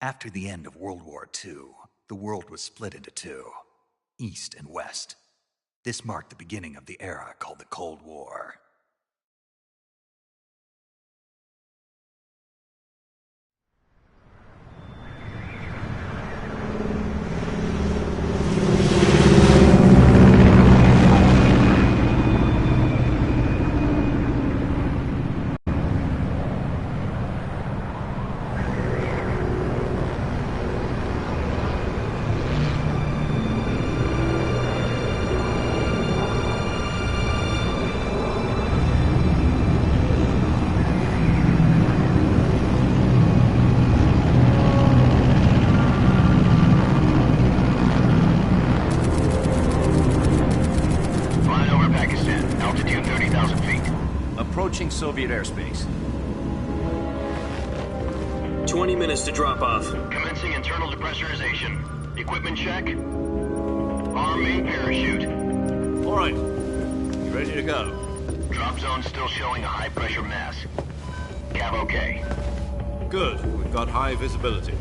After the end of World War II, the world was split into two, East and West. This marked the beginning of the era called the Cold War. Approaching Soviet airspace. 20 minutes to drop off. Commencing internal depressurization. Equipment check. Arm main parachute. All right. You ready to go? Drop zone still showing a high pressure mass. Cav okay. Good. We've got high visibility.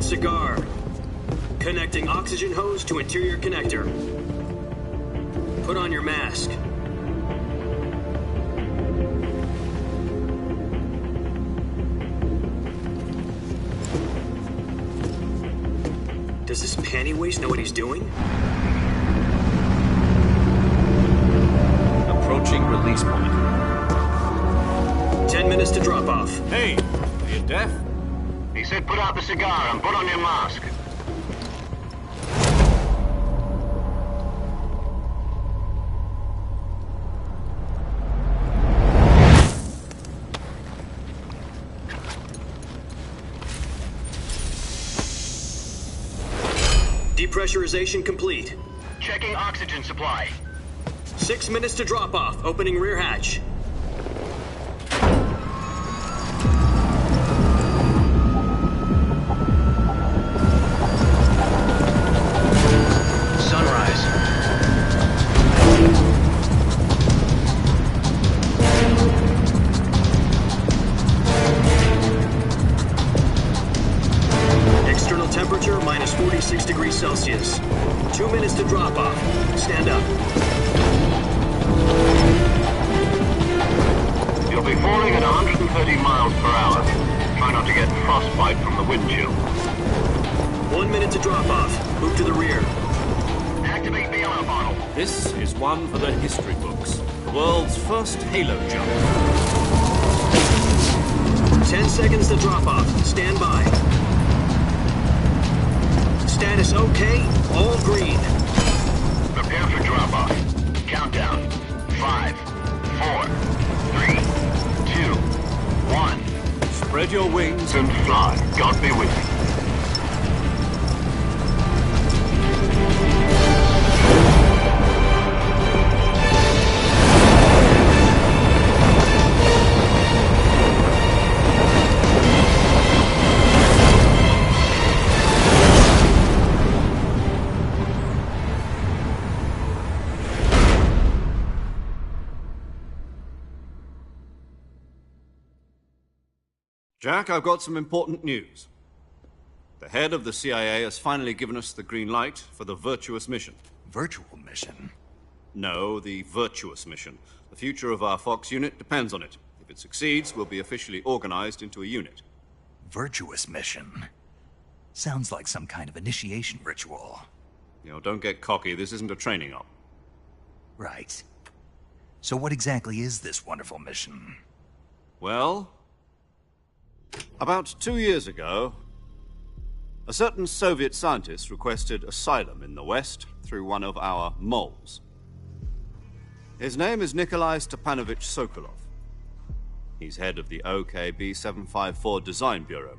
Cigar. Connecting oxygen hose to interior connector. Put on your mask. Does this panty waste know what he's doing? Approaching release point. 10 minutes to drop off. Hey, are you deaf? He said put out the cigar and put on your mask. Depressurization complete. Checking oxygen supply. 6 minutes to drop off. Opening rear hatch. Temperature minus 46 degrees Celsius. 2 minutes to drop off. Stand up. You'll be falling at 130 miles per hour. Try not to get frostbite from the wind chill. 1 minute to drop off. Move to the rear. Activate bailout bottle. This is one for the history books. The world's first halo jump. 10 seconds to drop off. Stand by. Status okay, all green. Prepare for drop-off. Countdown. 5, 4, 3, 2, 1. Spread your wings And fly. God be with you. Jack, I've got some important news. The head of the CIA has finally given us the green light for the virtuous mission. Virtual mission? No, the virtuous mission. The future of our Fox unit depends on it. If it succeeds, we'll be officially organized into a unit. Virtuous mission? Sounds like some kind of initiation ritual. You know, don't get cocky. This isn't a training op. Right. So what exactly is this wonderful mission? Well, about 2 years ago, a certain Soviet scientist requested asylum in the West through one of our moles. His name is Nikolai Stepanovich Sokolov. He's head of the OKB 754 Design Bureau,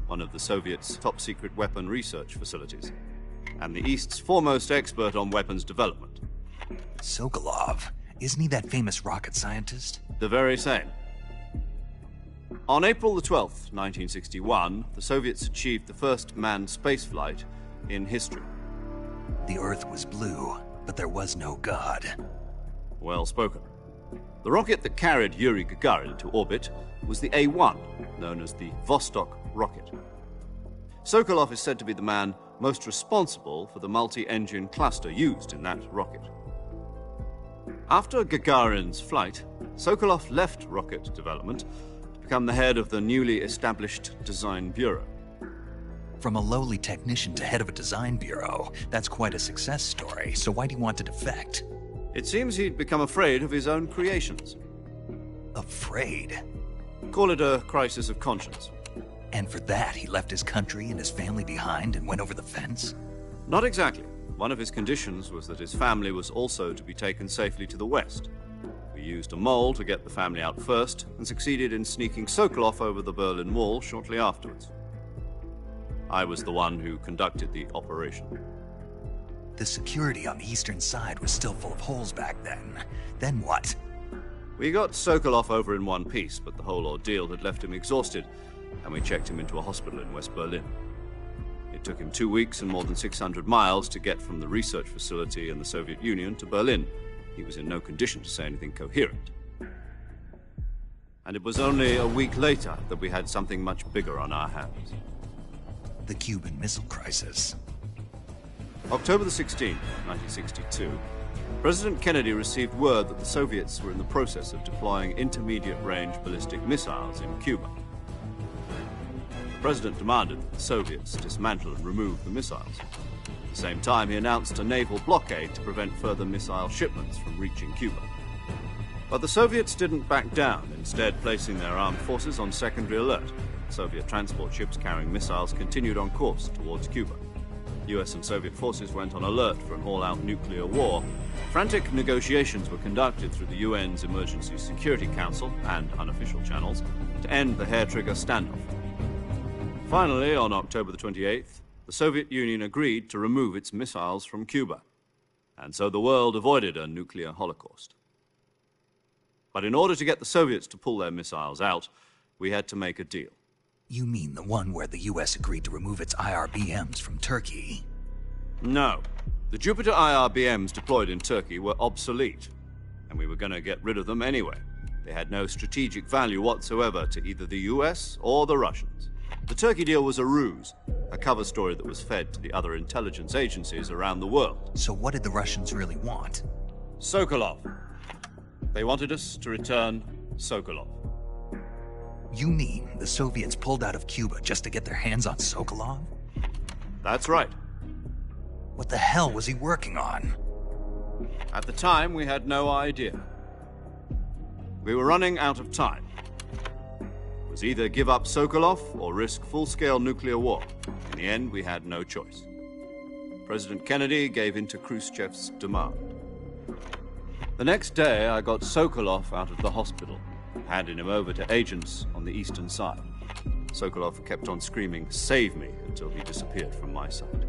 one of the Soviets' top-secret weapon research facilities, and the East's foremost expert on weapons development. Sokolov? Isn't he that famous rocket scientist? The very same. On April the 12th, 1961, the Soviets achieved the first manned spaceflight in history. The Earth was blue, but there was no God. Well spoken. The rocket that carried Yuri Gagarin to orbit was the A-1, known as the Vostok rocket. Sokolov is said to be the man most responsible for the multi-engine cluster used in that rocket. After Gagarin's flight, Sokolov left rocket development to become the head of the newly established Design Bureau. From a lowly technician to head of a design bureau, that's quite a success story, so why do you want to defect? It seems he'd become afraid of his own creations. Afraid? Call it a crisis of conscience. And for that, he left his country and his family behind and went over the fence? Not exactly. One of his conditions was that his family was also to be taken safely to the west. We used a mole to get the family out first and succeeded in sneaking Sokolov over the Berlin Wall shortly afterwards. I was the one who conducted the operation. The security on the eastern side was still full of holes back then. Then what? We got Sokolov over in one piece, but the whole ordeal had left him exhausted, and we checked him into a hospital in West Berlin. It took him 2 weeks and more than 600 miles to get from the research facility in the Soviet Union to Berlin. He was in no condition to say anything coherent. And it was only a week later that we had something much bigger on our hands. The Cuban Missile Crisis. October the 16th, 1962, President Kennedy received word that the Soviets were in the process of deploying intermediate-range ballistic missiles in Cuba. The president demanded that the Soviets dismantle and remove the missiles. At the same time, he announced a naval blockade to prevent further missile shipments from reaching Cuba. But the Soviets didn't back down, instead placing their armed forces on secondary alert. Soviet transport ships carrying missiles continued on course towards Cuba. US and Soviet forces went on alert for an all-out nuclear war. Frantic negotiations were conducted through the UN's Emergency Security Council and unofficial channels to end the hair-trigger standoff. Finally, on October the 28th, the Soviet Union agreed to remove its missiles from Cuba. And so the world avoided a nuclear holocaust. But in order to get the Soviets to pull their missiles out, we had to make a deal. You mean the one where the US agreed to remove its IRBMs from Turkey? No. The Jupiter IRBMs deployed in Turkey were obsolete, and we were going to get rid of them anyway. They had no strategic value whatsoever to either the US or the Russians. The Turkey deal was a ruse, a cover story that was fed to the other intelligence agencies around the world. So what did the Russians really want? Sokolov. They wanted us to return Sokolov. You mean the Soviets pulled out of Cuba just to get their hands on Sokolov? That's right. What the hell was he working on? At the time, we had no idea. We were running out of time. It was either give up Sokolov or risk full-scale nuclear war. In the end, we had no choice. President Kennedy gave in to Khrushchev's demand. The next day, I got Sokolov out of the hospital, handing him over to agents on the eastern side. Sokolov kept on screaming, "Save me," until he disappeared from my sight.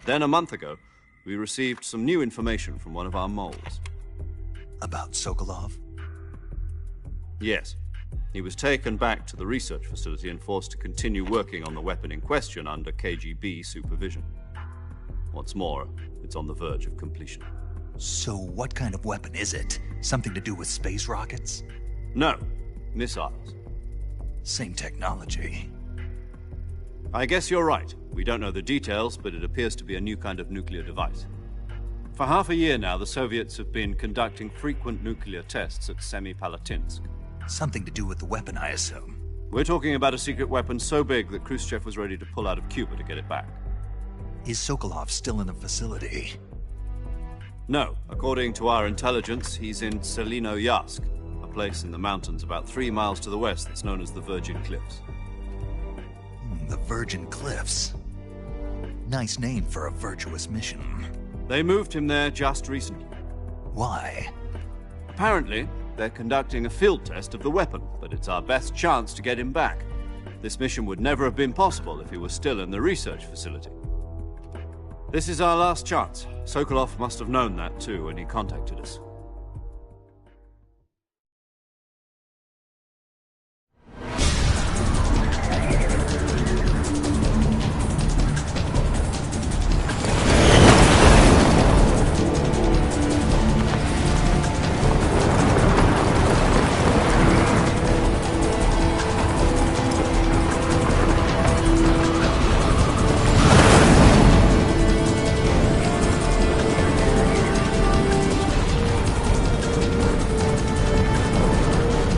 Then, a month ago, we received some new information from one of our moles. About Sokolov? Yes. He was taken back to the research facility and forced to continue working on the weapon in question under KGB supervision. What's more, it's on the verge of completion. So what kind of weapon is it? Something to do with space rockets? No, missiles. Same technology. I guess you're right. We don't know the details, but it appears to be a new kind of nuclear device. For half a year now, the Soviets have been conducting frequent nuclear tests at Semipalatinsk. Something to do with the weapon, I assume. We're talking about a secret weapon so big that Khrushchev was ready to pull out of Cuba to get it back. Is Sokolov still in the facility? No. According to our intelligence, he's in Selino-Yarsk, a place in the mountains about 3 miles to the west that's known as the Virgin Cliffs. The Virgin Cliffs. Nice name for a virtuous mission. They moved him there just recently. Why? Apparently, they're conducting a field test of the weapon, but it's our best chance to get him back. This mission would never have been possible if he was still in the research facility. This is our last chance. Sokolov must have known that too when he contacted us.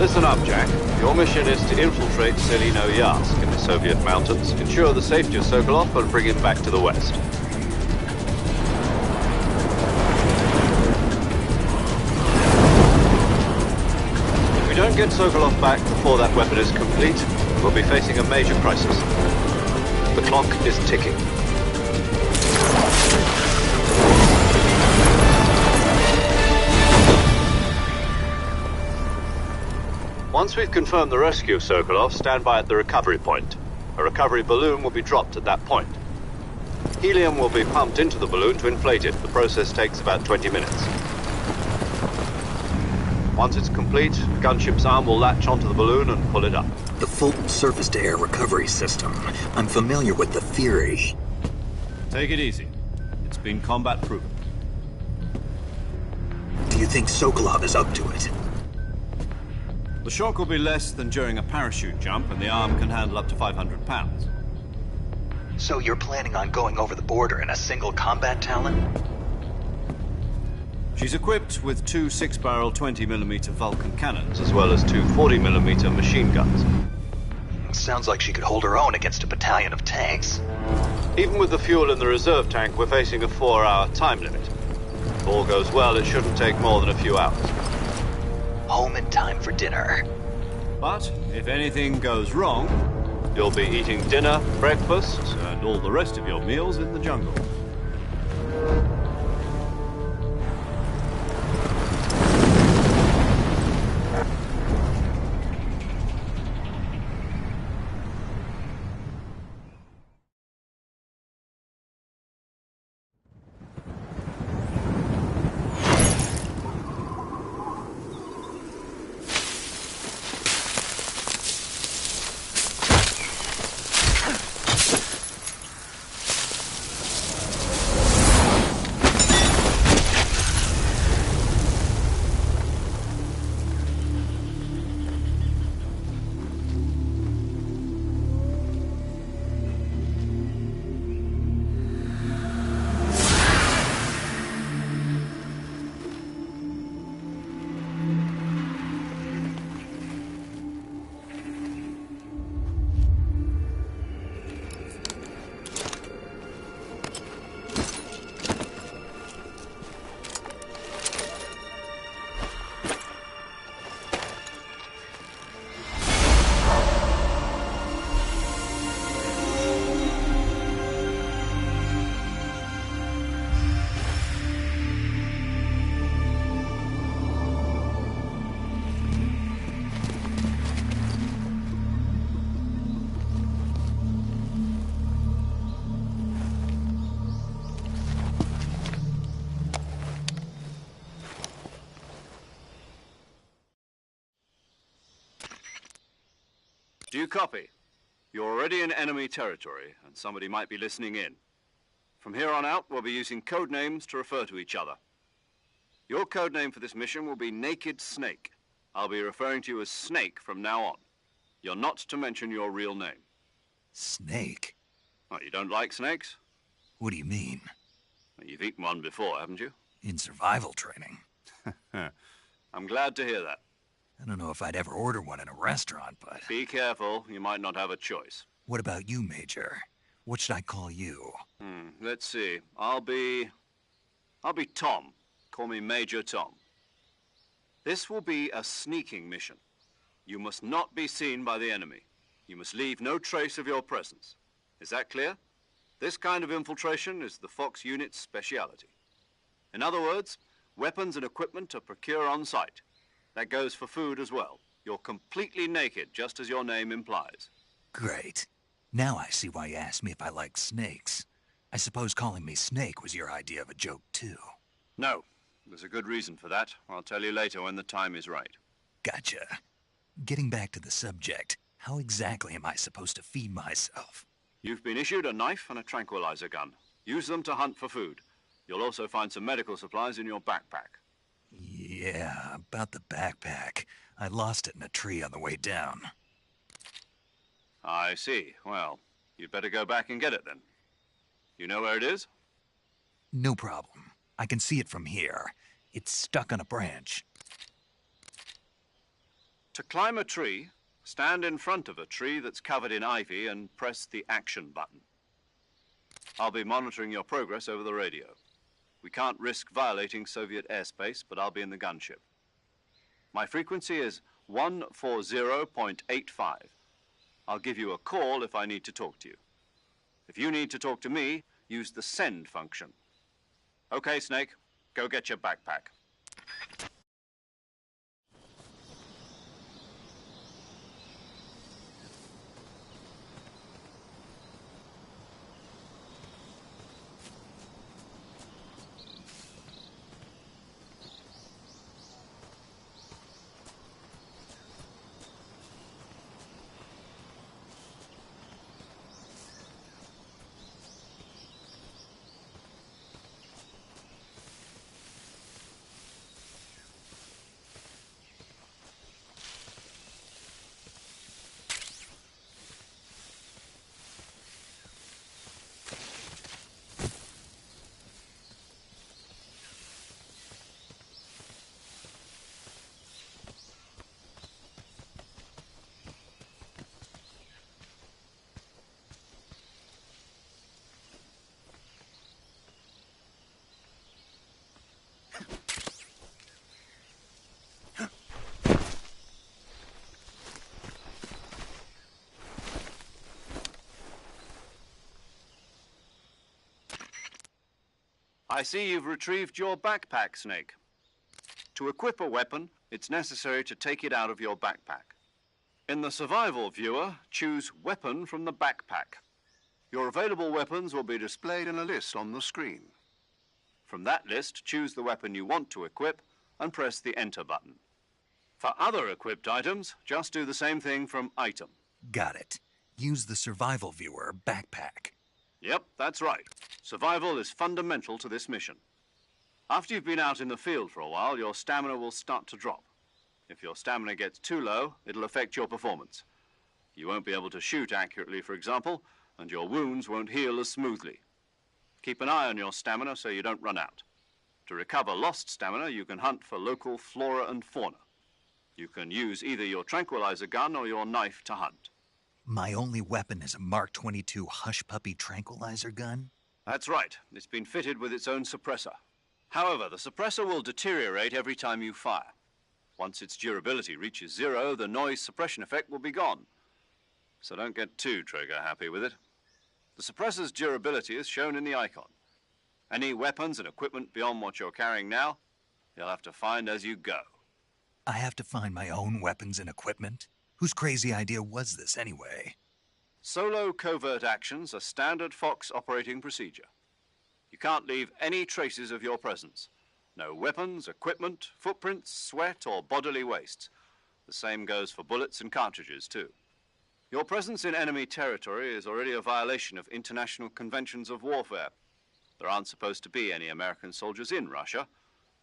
Listen up, Jack. Your mission is to infiltrate Selino-Yarsk in the Soviet mountains, ensure the safety of Sokolov, and bring him back to the west. If we don't get Sokolov back before that weapon is complete, we'll be facing a major crisis. The clock is ticking. Once we've confirmed the rescue of Sokolov, stand by at the recovery point. A recovery balloon will be dropped at that point. Helium will be pumped into the balloon to inflate it. The process takes about 20 minutes. Once it's complete, the gunship's arm will latch onto the balloon and pull it up. The Fulton surface-to-air recovery system. I'm familiar with the theory. Take it easy. It's been combat-proven. Do you think Sokolov is up to it? The shock will be less than during a parachute jump, and the arm can handle up to 500 pounds. So you're planning on going over the border in a single combat Talon? She's equipped with two 6-barrel 20mm Vulcan cannons, as well as two 40mm machine guns. Sounds like she could hold her own against a battalion of tanks. Even with the fuel in the reserve tank, we're facing a 4-hour time limit. If all goes well, it shouldn't take more than a few hours. Home in time for dinner. But if anything goes wrong, you'll be eating dinner, breakfast, and all the rest of your meals in the jungle. Do you copy? You're already in enemy territory, and somebody might be listening in. From here on out, we'll be using code names to refer to each other. Your code name for this mission will be Naked Snake. I'll be referring to you as Snake from now on. You're not to mention your real name. Snake? Oh, you don't like snakes? What do you mean? Well, you've eaten one before, haven't you? In survival training. I'm glad to hear that. I don't know if I'd ever order one in a restaurant, but... Be careful, you might not have a choice. What about you, Major? What should I call you? Let's see. I'll be Tom. Call me Major Tom. This will be a sneaking mission. You must not be seen by the enemy. You must leave no trace of your presence. Is that clear? This kind of infiltration is the Fox unit's speciality. In other words, weapons and equipment are procured on site. That goes for food as well. You're completely naked, just as your name implies. Great. Now I see why you asked me if I like snakes. I suppose calling me Snake was your idea of a joke, too. No. There's a good reason for that. I'll tell you later when the time is right. Gotcha. Getting back to the subject, how exactly am I supposed to feed myself? You've been issued a knife and a tranquilizer gun. Use them to hunt for food. You'll also find some medical supplies in your backpack. Yeah, about the backpack. I lost it in a tree on the way down. I see. Well, you'd better go back and get it then. You know where it is? No problem. I can see it from here. It's stuck on a branch. To climb a tree, stand in front of a tree that's covered in ivy and press the action button. I'll be monitoring your progress over the radio. We can't risk violating Soviet airspace, but I'll be in the gunship. My frequency is 140.85. I'll give you a call if I need to talk to you. If you need to talk to me, use the send function. Okay, Snake, go get your backpack. I see you've retrieved your backpack, Snake. To equip a weapon, it's necessary to take it out of your backpack. In the survival viewer, choose Weapon from the backpack. Your available weapons will be displayed in a list on the screen. From that list, choose the weapon you want to equip and press the Enter button. For other equipped items, just do the same thing from Item. Got it. Use the survival viewer backpack. Yep, that's right. Survival is fundamental to this mission. After you've been out in the field for a while, your stamina will start to drop. If your stamina gets too low, it'll affect your performance. You won't be able to shoot accurately, for example, and your wounds won't heal as smoothly. Keep an eye on your stamina so you don't run out. To recover lost stamina, you can hunt for local flora and fauna. You can use either your tranquilizer gun or your knife to hunt. My only weapon is a Mark 22 Hush Puppy tranquilizer gun? That's right. It's been fitted with its own suppressor. However, the suppressor will deteriorate every time you fire. Once its durability reaches 0, the noise suppression effect will be gone. So don't get too trigger happy with it. The suppressor's durability is shown in the icon. Any weapons and equipment beyond what you're carrying now, you'll have to find as you go. I have to find my own weapons and equipment? Whose crazy idea was this anyway? Solo covert actions are standard Fox operating procedure. You can't leave any traces of your presence. No weapons, equipment, footprints, sweat, or bodily waste. The same goes for bullets and cartridges, too. Your presence in enemy territory is already a violation of international conventions of warfare. There aren't supposed to be any American soldiers in Russia.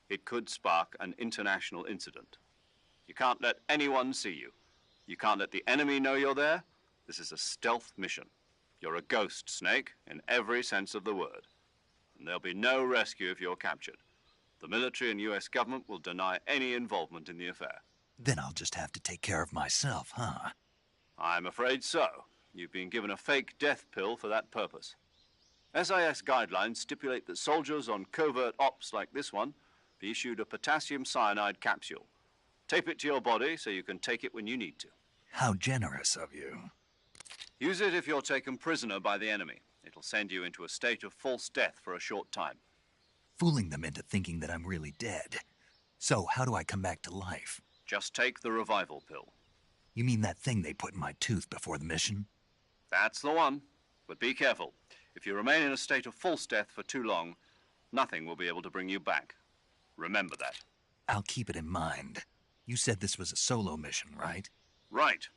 It could spark an international incident. You can't let anyone see you. You can't let the enemy know you're there. This is a stealth mission. You're a ghost, Snake, in every sense of the word. And there'll be no rescue if you're captured. The military and U.S. government will deny any involvement in the affair. Then I'll just have to take care of myself, huh? I'm afraid so. You've been given a fake death pill for that purpose. SIS guidelines stipulate that soldiers on covert ops like this one be issued a potassium cyanide capsule. Tape it to your body so you can take it when you need to. How generous of you. Use it if you're taken prisoner by the enemy. It'll send you into a state of false death for a short time. Fooling them into thinking that I'm really dead. So how do I come back to life? Just take the revival pill. You mean that thing they put in my tooth before the mission? That's the one. But be careful. If you remain in a state of false death for too long, nothing will be able to bring you back. Remember that. I'll keep it in mind. You said this was a solo mission, right? Right.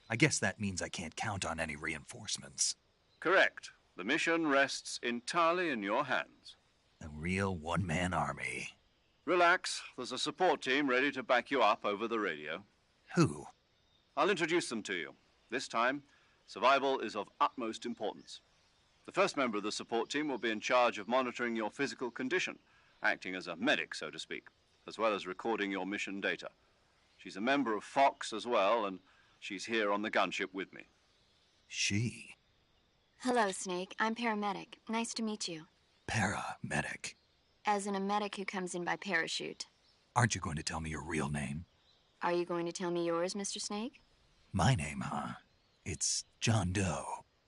I guess that means I can't count on any reinforcements. Correct. The mission rests entirely in your hands. A real one-man army. Relax. There's a support team ready to back you up over the radio. Who? I'll introduce them to you. This time, survival is of utmost importance. The first member of the support team will be in charge of monitoring your physical condition, acting as a medic, so to speak, as well as recording your mission data. She's a member of Fox as well, and she's here on the gunship with me. She? Hello, Snake. I'm paramedic. Nice to meet you. Paramedic? As in a medic who comes in by parachute. Aren't you going to tell me your real name? Are you going to tell me yours, Mr. Snake? My name, huh? It's John Doe.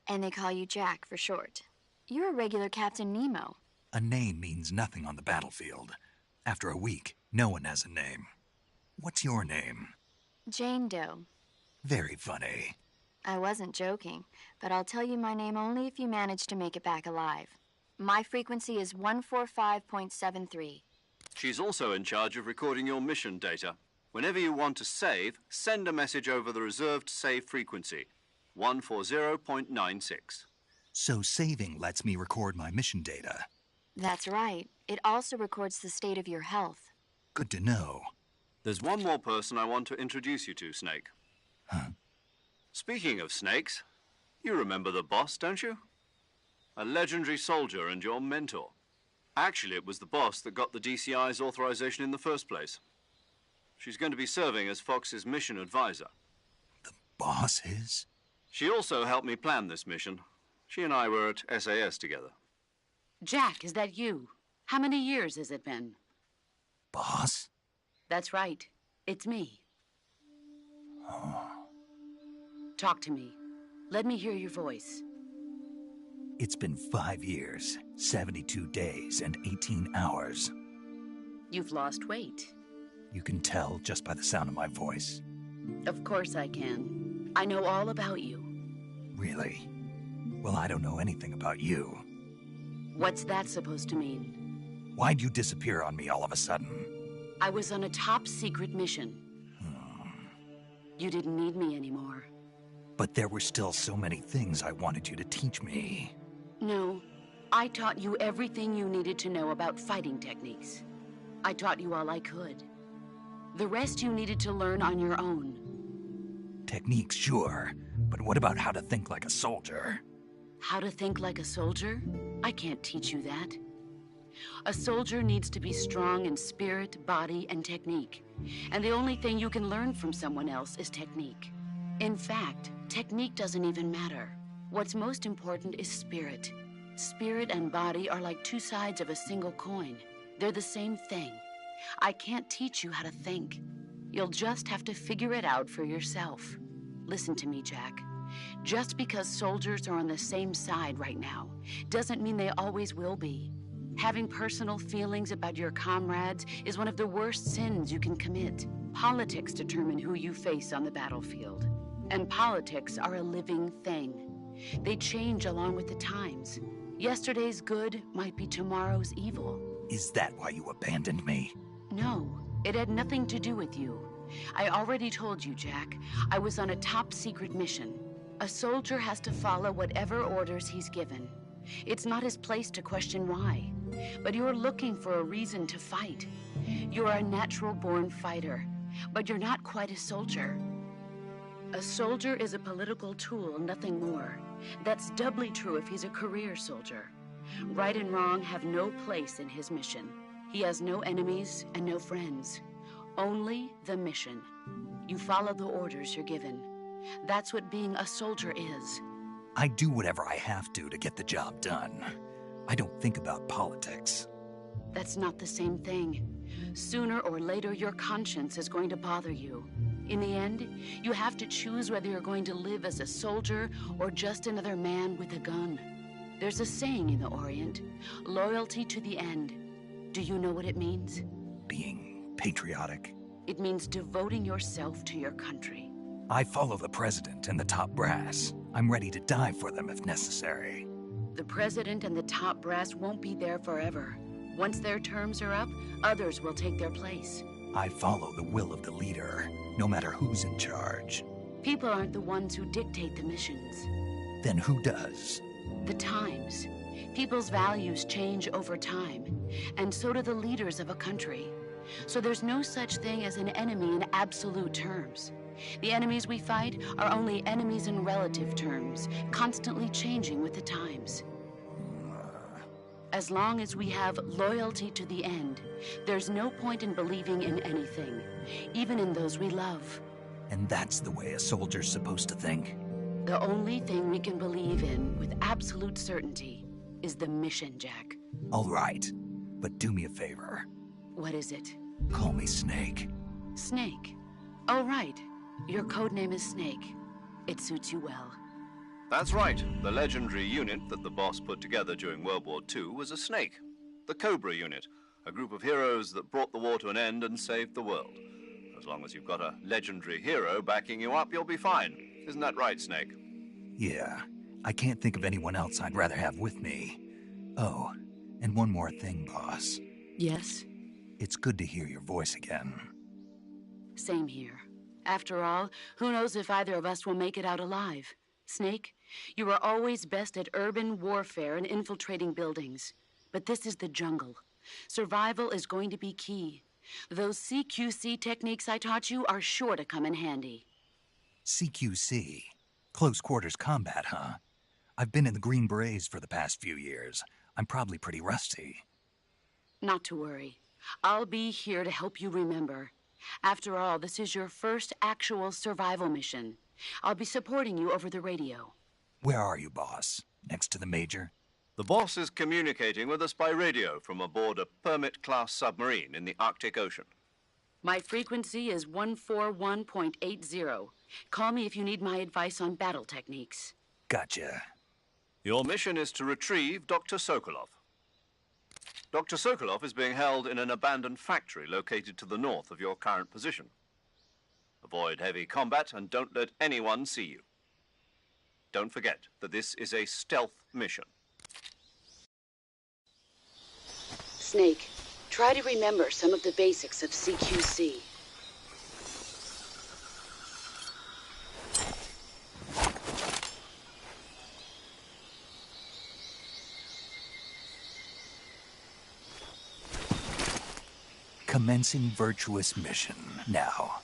And they call you Jack for short. You're a regular Captain Nemo. A name means nothing on the battlefield. After a week, no one has a name. What's your name? Jane Doe. Very funny. I wasn't joking, but I'll tell you my name only if you manage to make it back alive. My frequency is 145.73. She's also in charge of recording your mission data. Whenever you want to save, send a message over the reserved save frequency, 140.96. So saving lets me record my mission data. That's right. It also records the state of your health. Good to know. There's one more person I want to introduce you to, Snake. Huh? Speaking of snakes, you remember the boss, don't you? A legendary soldier and your mentor. Actually, it was the boss that got the DCI's authorization in the first place. She's going to be serving as Fox's mission advisor. The boss is? She also helped me plan this mission. She and I were at SAS together. Jack, is that you? How many years has it been? Boss? That's right. It's me. Oh. Talk to me. Let me hear your voice. It's been 5 years, 72 days, and 18 hours. You've lost weight. You can tell just by the sound of my voice. Of course I can. I know all about you. Really? Well, I don't know anything about you. What's that supposed to mean? Why'd you disappear on me all of a sudden? I was on a top-secret mission. You didn't need me anymore. But there were still so many things I wanted you to teach me. No, I taught you everything you needed to know about fighting techniques. I taught you all I could. The rest you needed to learn on your own. Techniques, sure. But what about how to think like a soldier? How to think like a soldier? I can't teach you that. A soldier needs to be strong in spirit, body, and technique. And the only thing you can learn from someone else is technique. In fact, technique doesn't even matter. What's most important is spirit. Spirit and body are like two sides of a single coin. They're the same thing. I can't teach you how to think. You'll just have to figure it out for yourself. Listen to me, Jack. Just because soldiers are on the same side right now doesn't mean they always will be. Having personal feelings about your comrades is one of the worst sins you can commit. Politics determine who you face on the battlefield. And politics are a living thing. They change along with the times. Yesterday's good might be tomorrow's evil. Is that why you abandoned me? No, it had nothing to do with you. I already told you, Jack. I was on a top-secret mission. A soldier has to follow whatever orders he's given. It's not his place to question why. But you're looking for a reason to fight. You're a natural-born fighter, but you're not quite a soldier. A soldier is a political tool, nothing more. That's doubly true if he's a career soldier. Right and wrong have no place in his mission. He has no enemies and no friends. Only the mission. You follow the orders you're given. That's what being a soldier is. I do whatever I have to get the job done. I don't think about politics. That's not the same thing. Sooner or later, your conscience is going to bother you. In the end, you have to choose whether you're going to live as a soldier or just another man with a gun. There's a saying in the Orient, loyalty to the end. Do you know what it means? Being patriotic. It means devoting yourself to your country. I follow the president and the top brass. I'm ready to die for them if necessary. The president and the top brass won't be there forever. Once their terms are up, others will take their place. I follow the will of the leader, no matter who's in charge. People aren't the ones who dictate the missions. Then who does? The times. People's values change over time, and so do the leaders of a country. So there's no such thing as an enemy in absolute terms. The enemies we fight are only enemies in relative terms, constantly changing with the times. As long as we have loyalty to the end, there's no point in believing in anything, even in those we love. And that's the way a soldier's supposed to think? The only thing we can believe in with absolute certainty is the mission, Jack. All right, but do me a favor. What is it? Call me Snake. Snake. Oh, right. Your code name is Snake. It suits you well. That's right. The legendary unit that the boss put together during World War II was a snake. The Cobra unit, a group of heroes that brought the war to an end and saved the world. As long as you've got a legendary hero backing you up, you'll be fine. Isn't that right, Snake? Yeah, I can't think of anyone else I'd rather have with me. Oh, and one more thing, boss. Yes? It's good to hear your voice again. Same here. After all, who knows if either of us will make it out alive? Snake, you are always best at urban warfare and infiltrating buildings. But this is the jungle. Survival is going to be key. Those CQC techniques I taught you are sure to come in handy. CQC? Close quarters combat, huh? I've been in the Green Berets for the past few years. I'm probably pretty rusty. Not to worry. I'll be here to help you remember. After all, this is your first actual survival mission. I'll be supporting you over the radio. Where are you, boss? Next to the Major? The boss is communicating with us by radio from aboard a Permit-class submarine in the Arctic Ocean. My frequency is 141.80. Call me if you need my advice on battle techniques. Gotcha. Your mission is to retrieve Dr. Sokolov. Dr. Sokolov is being held in an abandoned factory located to the north of your current position. Avoid heavy combat and don't let anyone see you. Don't forget that this is a stealth mission. Snake, try to remember some of the basics of CQC. Commencing virtuous mission now.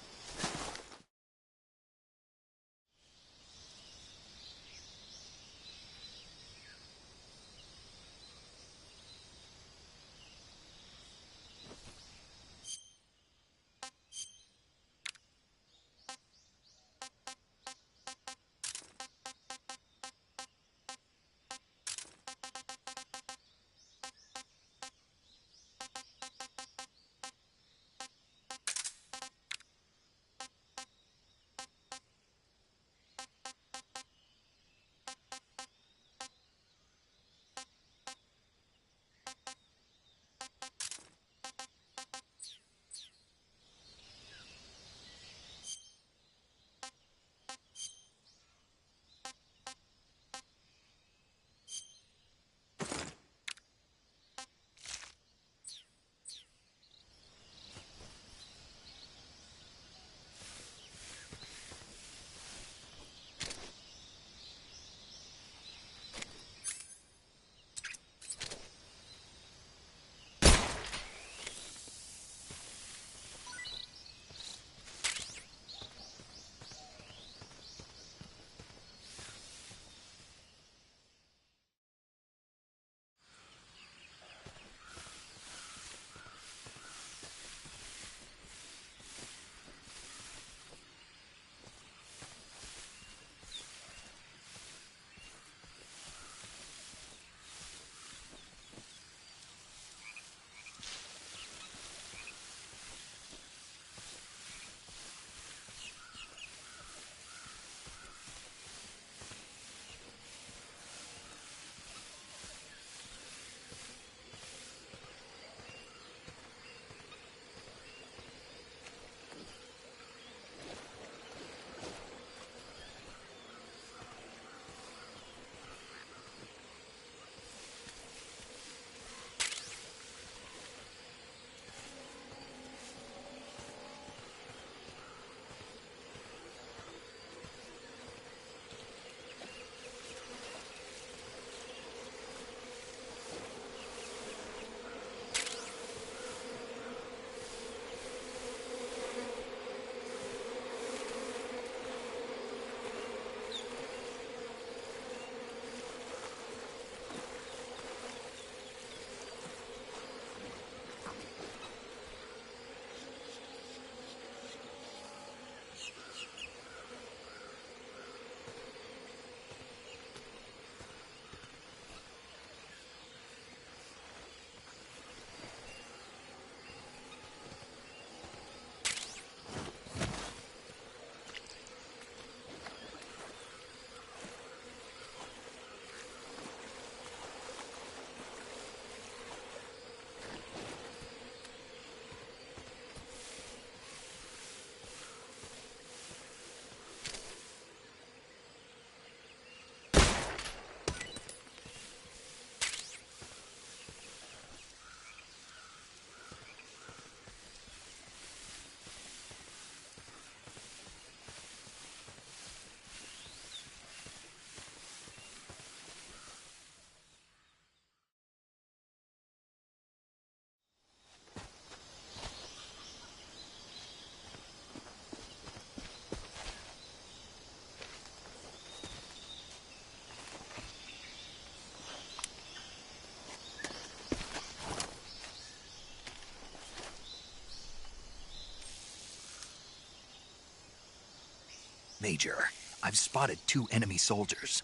Major, I've spotted 2 enemy soldiers.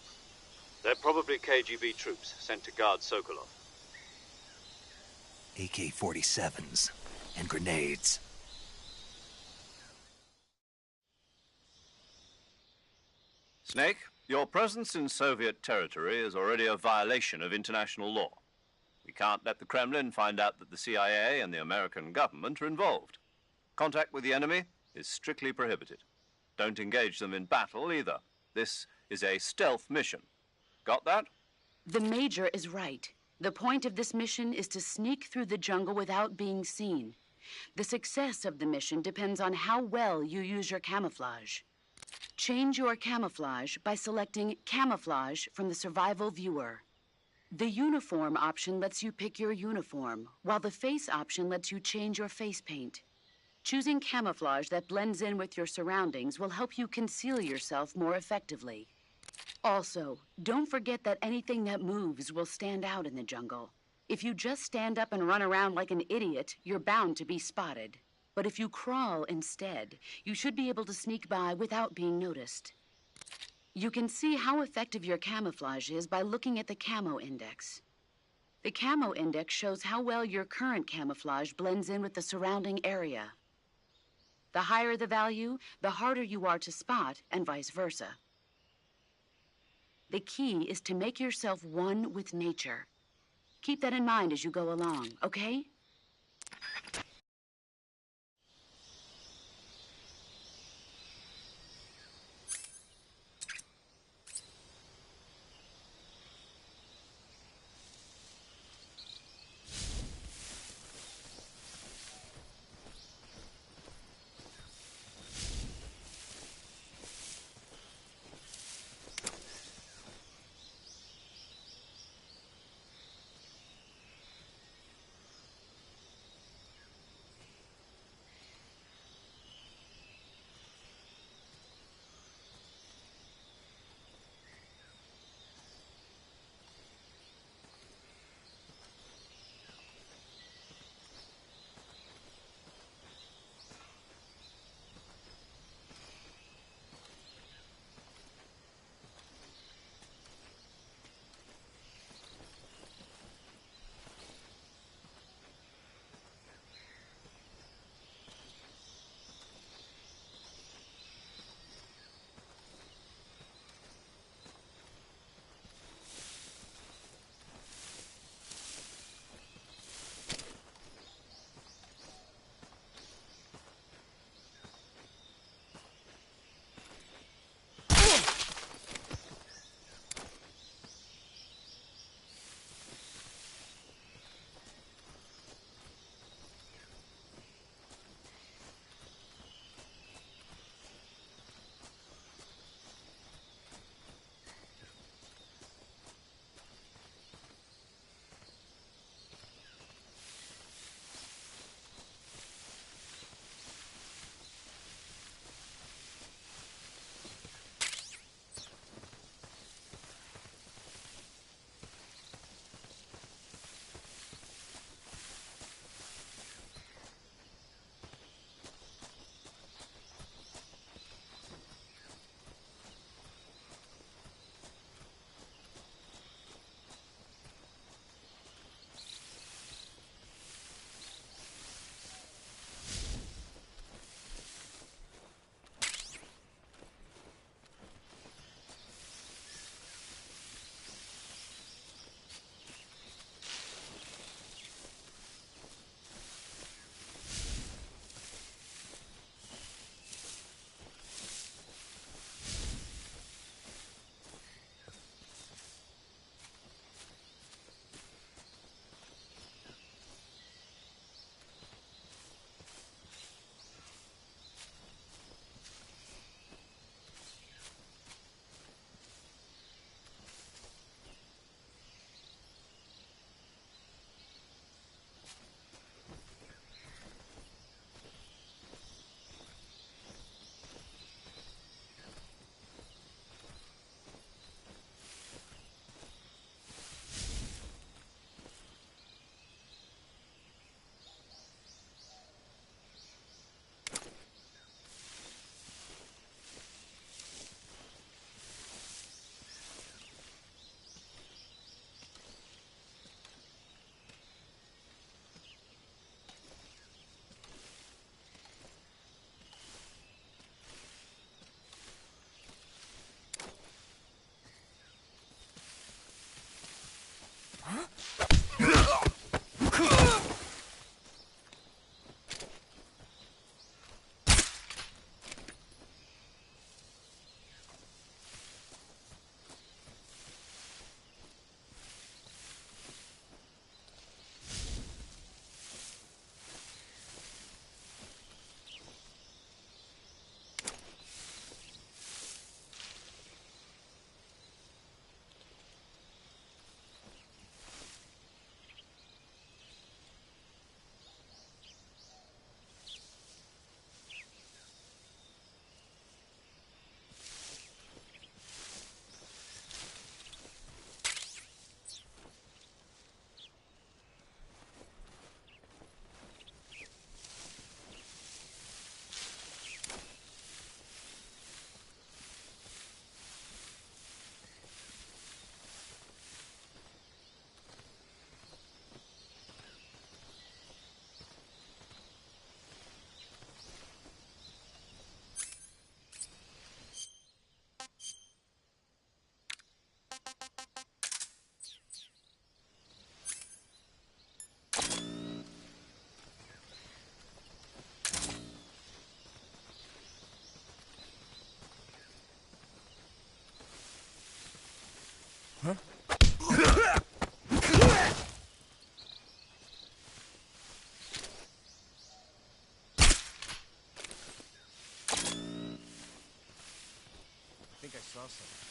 They're probably KGB troops sent to guard Sokolov. AK-47s and grenades. Snake, your presence in Soviet territory is already a violation of international law. We can't let the Kremlin find out that the CIA and the American government are involved. Contact with the enemy is strictly prohibited. Don't engage them in battle either. This is a stealth mission. Got that? The Major is right. The point of this mission is to sneak through the jungle without being seen. The success of the mission depends on how well you use your camouflage. Change your camouflage by selecting Camouflage from the Survival Viewer. The Uniform option lets you pick your uniform, while the Face option lets you change your face paint. Choosing camouflage that blends in with your surroundings will help you conceal yourself more effectively. Also, don't forget that anything that moves will stand out in the jungle. If you just stand up and run around like an idiot, you're bound to be spotted. But if you crawl instead, you should be able to sneak by without being noticed. You can see how effective your camouflage is by looking at the Camo Index. The Camo Index shows how well your current camouflage blends in with the surrounding area. The higher the value, the harder you are to spot, and vice versa. The key is to make yourself one with nature. Keep that in mind as you go along, okay? think I saw something.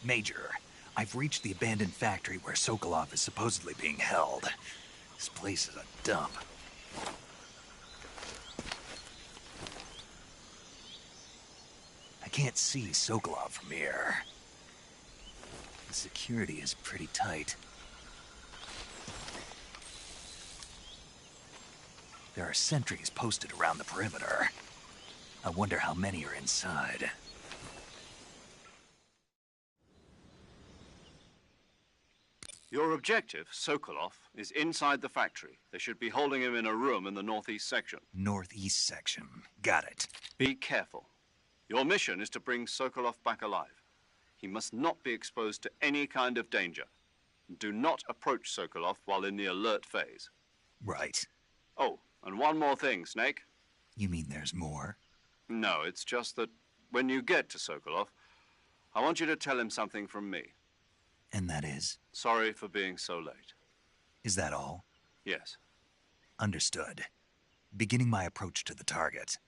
Major, I've reached the abandoned factory where Sokolov is supposedly being held. This place is a dump. I can't see Sokolov from here. The security is pretty tight. There are sentries posted around the perimeter. I wonder how many are inside. Your objective, Sokolov, is inside the factory. They should be holding him in a room in the northeast section. Northeast section. Got it. Be careful. Your mission is to bring Sokolov back alive. He must not be exposed to any kind of danger. Do not approach Sokolov while in the alert phase. Right. Oh, and one more thing, Snake. You mean there's more? No, it's just that when you get to Sokolov, I want you to tell him something from me. And that is? Sorry for being so late. Is that all? Yes. Understood. Beginning my approach to the target.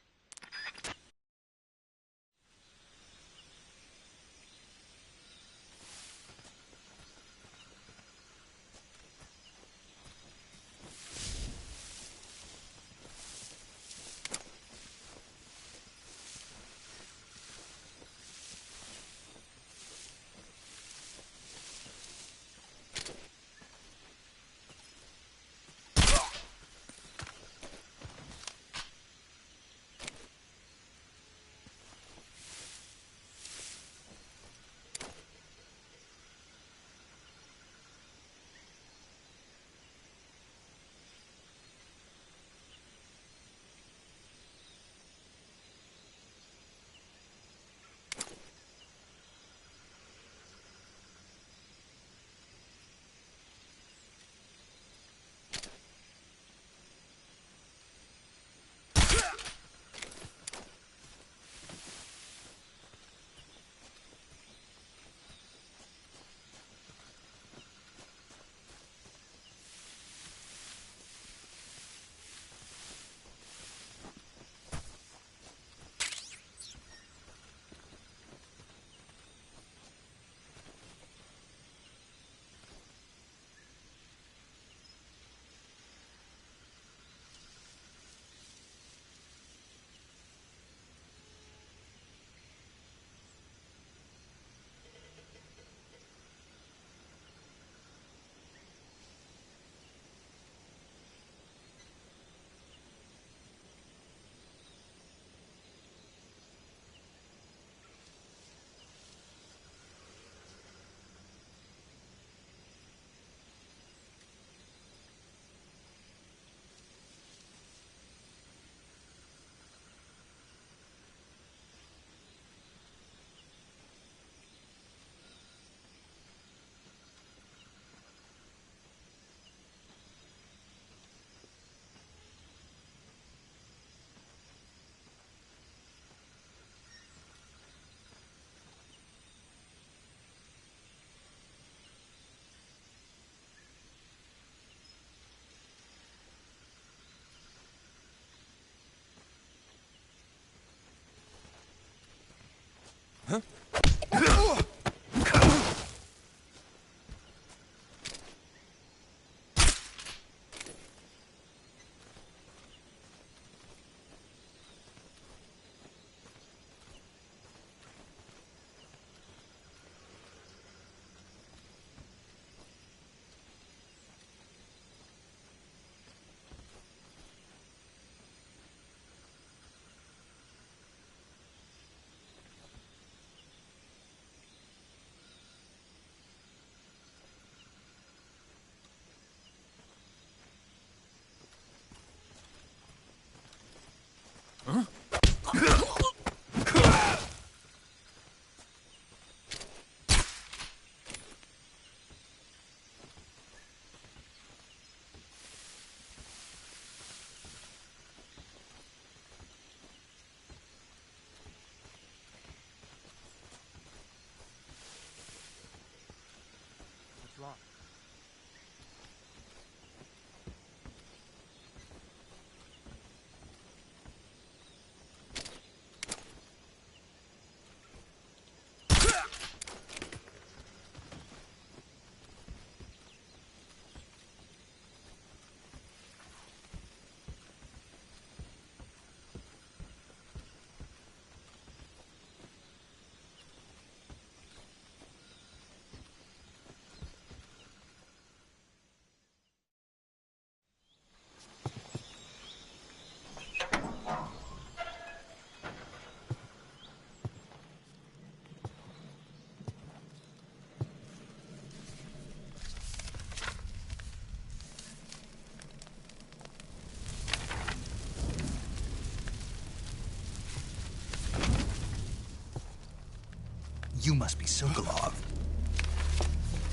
must be Sokolov.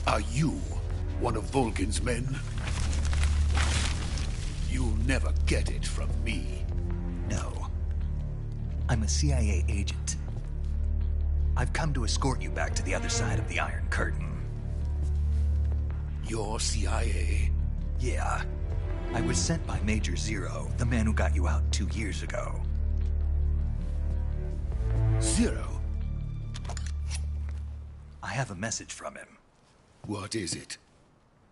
Are you one of Volgin's men? You'll never get it from me. No. I'm a CIA agent. I've come to escort you back to the other side of the Iron Curtain. You're CIA? Yeah. I was sent by Major Zero, the man who got you out 2 years ago. Zero? I have a message from him. What is it?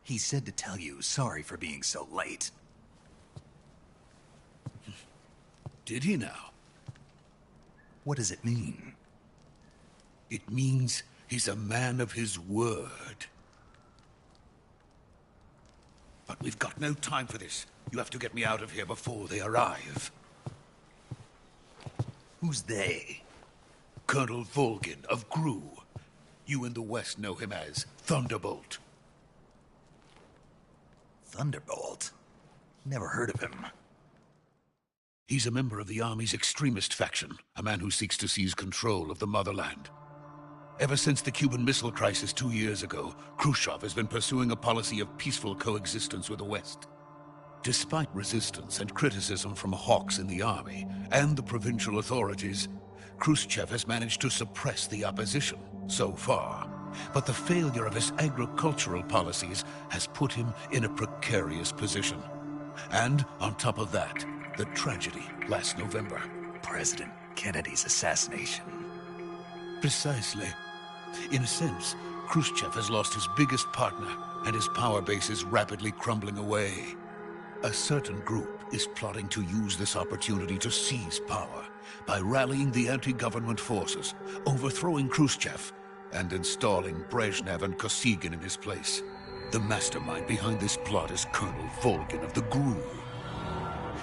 He said to tell you sorry for being so late. Did he now? What does it mean? It means he's a man of his word. But we've got no time for this. You have to get me out of here before they arrive. Who's they? Colonel Volgin of GRU. You in the West know him as Thunderbolt. Thunderbolt? Never heard of him. He's a member of the Army's extremist faction, a man who seeks to seize control of the motherland. Ever since the Cuban Missile Crisis 2 years ago, Khrushchev has been pursuing a policy of peaceful coexistence with the West. Despite resistance and criticism from hawks in the army and the provincial authorities, Khrushchev has managed to suppress the opposition so far. But the failure of his agricultural policies has put him in a precarious position. And on top of that, the tragedy last November. President Kennedy's assassination. Precisely. In a sense, Khrushchev has lost his biggest partner, and his power base is rapidly crumbling away. A certain group is plotting to use this opportunity to seize power by rallying the anti-government forces, overthrowing Khrushchev, and installing Brezhnev and Kosygin in his place. The mastermind behind this plot is Colonel Volgin of the GRU.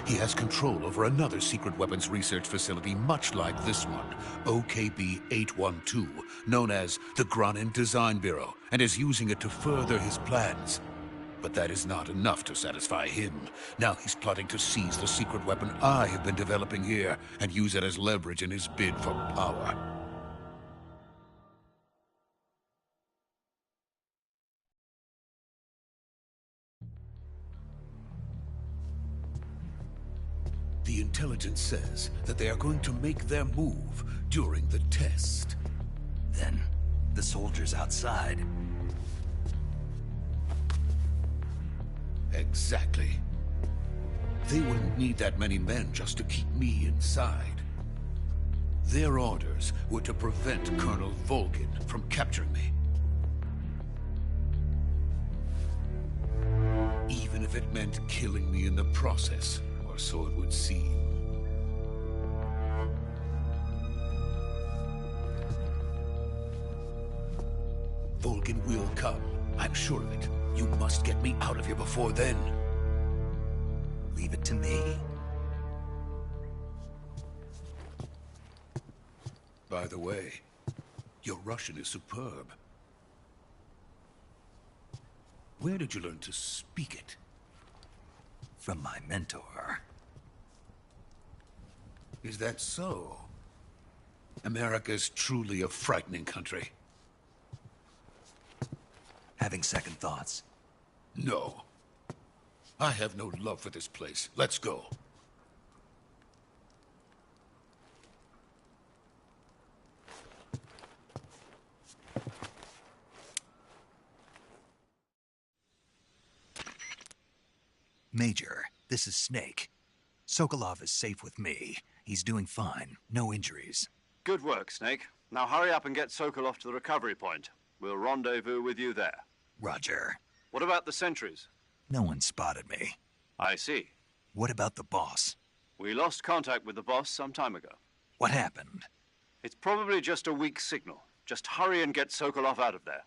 He has control over another secret weapons research facility much like this one, OKB-812, known as the Granin Design Bureau, and is using it to further his plans. But that is not enough to satisfy him. Now he's plotting to seize the secret weapon I have been developing here and use it as leverage in his bid for power. The intelligence says that they are going to make their move during the test. Then, the soldiers outside. Exactly. They wouldn't need that many men just to keep me inside. Their orders were to prevent Colonel Volgin from capturing me. Even if it meant killing me in the process. So it would seem. Volgin will come. I'm sure of it. You must get me out of here before then. Leave it to me. By the way, your Russian is superb. Where did you learn to speak it? From my mentor. Is that so? America's truly a frightening country. Having second thoughts? No. I have no love for this place. Let's go. Major, this is Snake. Sokolov is safe with me. He's doing fine. No injuries. Good work, Snake. Now hurry up and get Sokolov to the recovery point. We'll rendezvous with you there. Roger. What about the sentries? No one spotted me. I see. What about the boss? We lost contact with the boss some time ago. What happened? It's probably just a weak signal. Just hurry and get Sokolov out of there.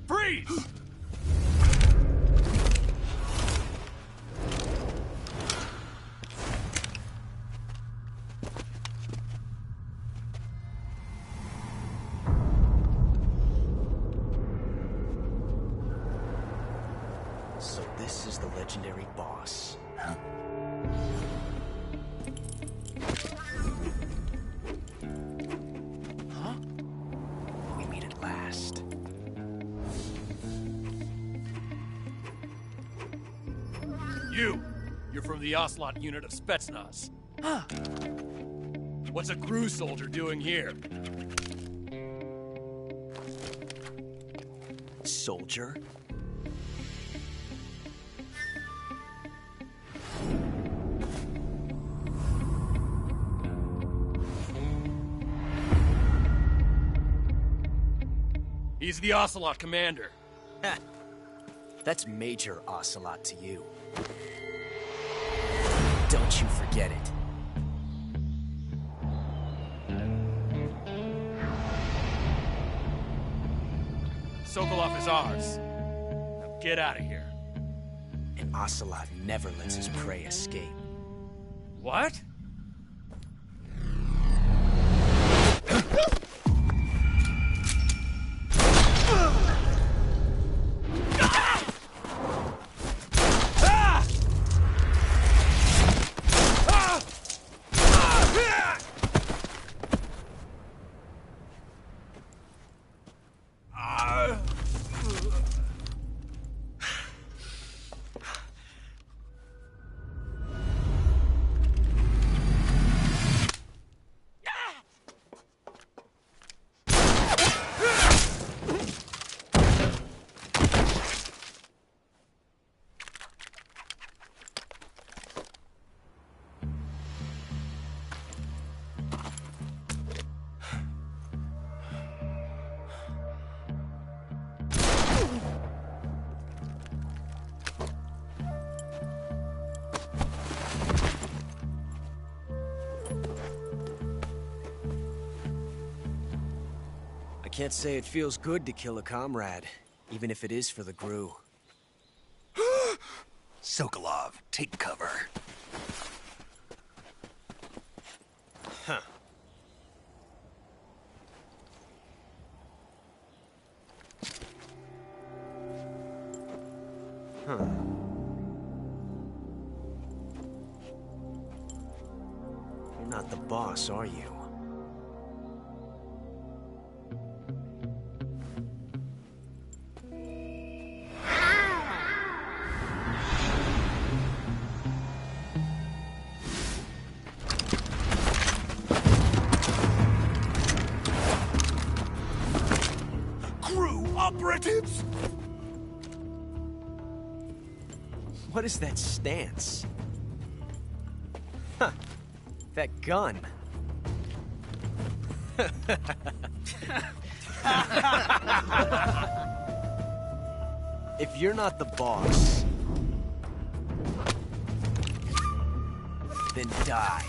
Freeze! So this is the legendary boss. Huh? Huh? We meet at last. You're from the Ocelot unit of Spetsnaz. Huh. What's a GRU soldier doing here? Soldier? He's the Ocelot commander. That's Major Ocelot to you. Don't you forget it. Sokolov is ours. Now get out of here. And Ocelot never lets his prey escape. What? I can't say it feels good to kill a comrade, even if it is for the GRU. Sokolov, take cover. Huh. Huh. You're not the boss, are you? Operatives? What is that stance? Huh. That gun. If you're not the boss, then die.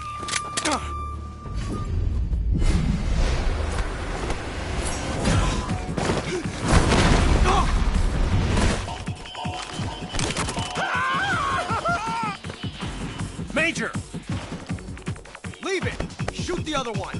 Major! Leave it! Shoot the other one!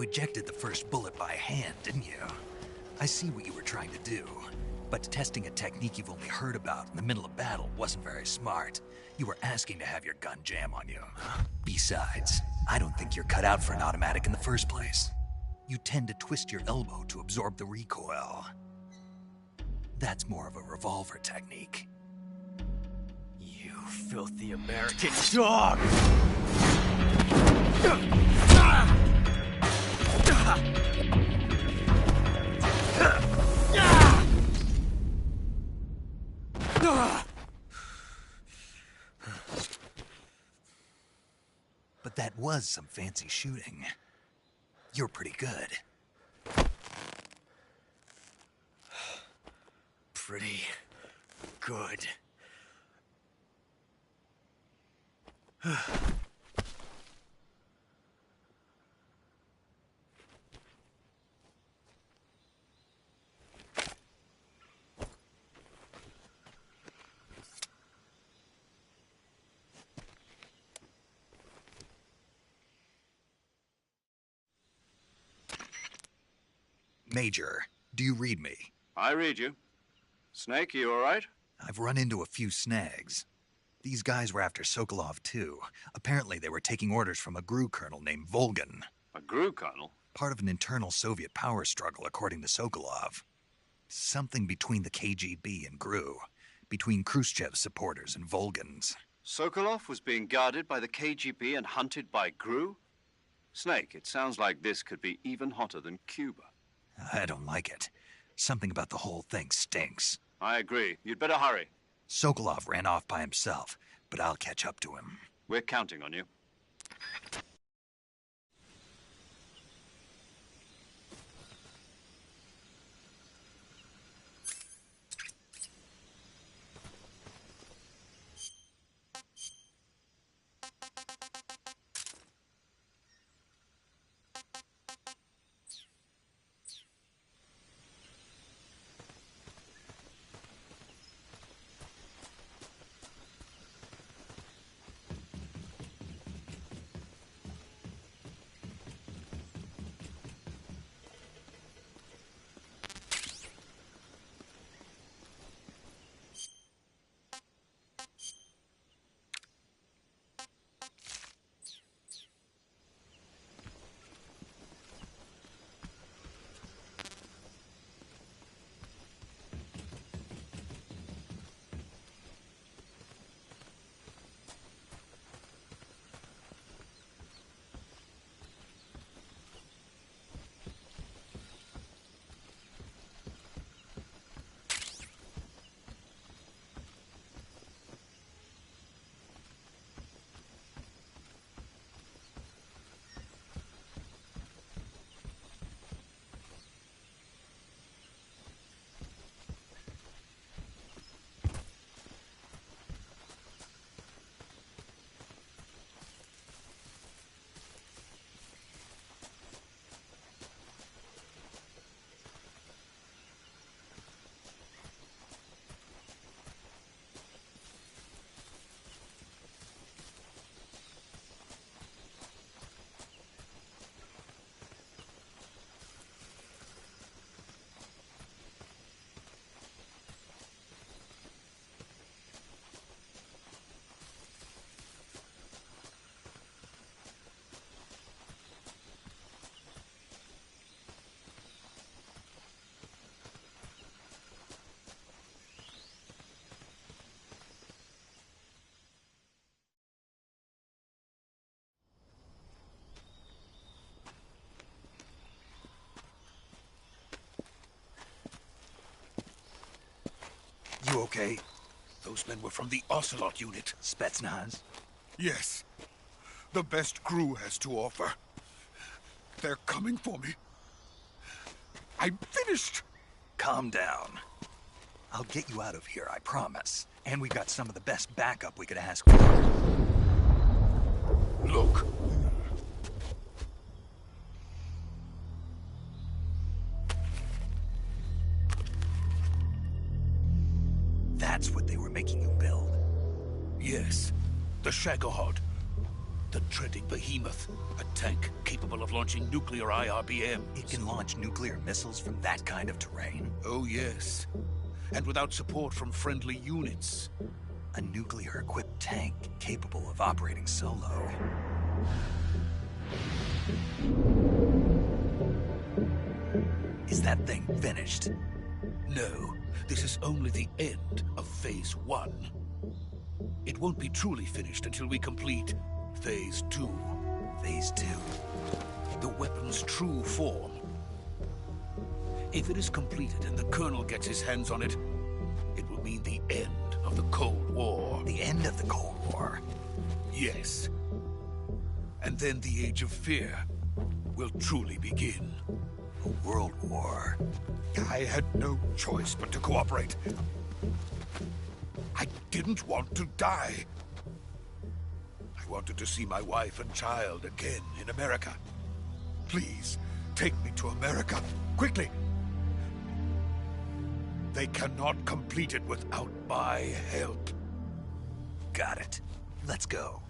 ejected the first bullet by hand, didn't you? I see what you were trying to do. But testing a technique you've only heard about in the middle of battle wasn't very smart. You were asking to have your gun jam on you. Besides, I don't think you're cut out for an automatic in the first place. You tend to twist your elbow to absorb the recoil. That's more of a revolver technique. You filthy American dog! But that was some fancy shooting. You're pretty good. Pretty good. Major, do you read me? I read you. Snake, you all right? I've run into a few snags. These guys were after Sokolov, too. Apparently they were taking orders from a GRU colonel named Volgan. A GRU colonel? Part of an internal Soviet power struggle, according to Sokolov. Something between the KGB and GRU. Between Khrushchev's supporters and Volgan's. Sokolov was being guarded by the KGB and hunted by GRU? Snake, it sounds like this could be even hotter than Cuba. I don't like it. Something about the whole thing stinks. I agree. You'd better hurry. Sokolov ran off by himself, but I'll catch up to him. We're counting on you. You okay? Those men were from the Ocelot unit. Spetsnaz? Yes. The best GRU has to offer. They're coming for me. I'm finished. Calm down. I'll get you out of here, I promise. And we got some of the best backup we could ask for. Look. That's what they were making you build? Yes. The Shagohod. The dreaded behemoth. A tank capable of launching nuclear IRBMs. It can launch nuclear missiles from that kind of terrain? Oh, yes. And without support from friendly units. A nuclear-equipped tank capable of operating solo. Is that thing finished? No, this is only the end of Phase 1. It won't be truly finished until we complete Phase 2. Phase 2? The weapon's true form. If it is completed and the Colonel gets his hands on it, it will mean the end of the Cold War. The end of the Cold War? Yes. And then the Age of Fear will truly begin. A world war? I had no choice but to cooperate. I didn't want to die. I wanted to see my wife and child again in America. Please, take me to America, quickly. They cannot complete it without my help. Got it. Let's go.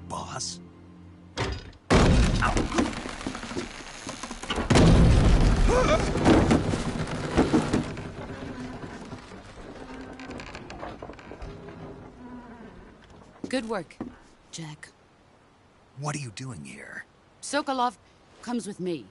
Boss? Good work, Jack. What are you doing here? Sokolov comes with me.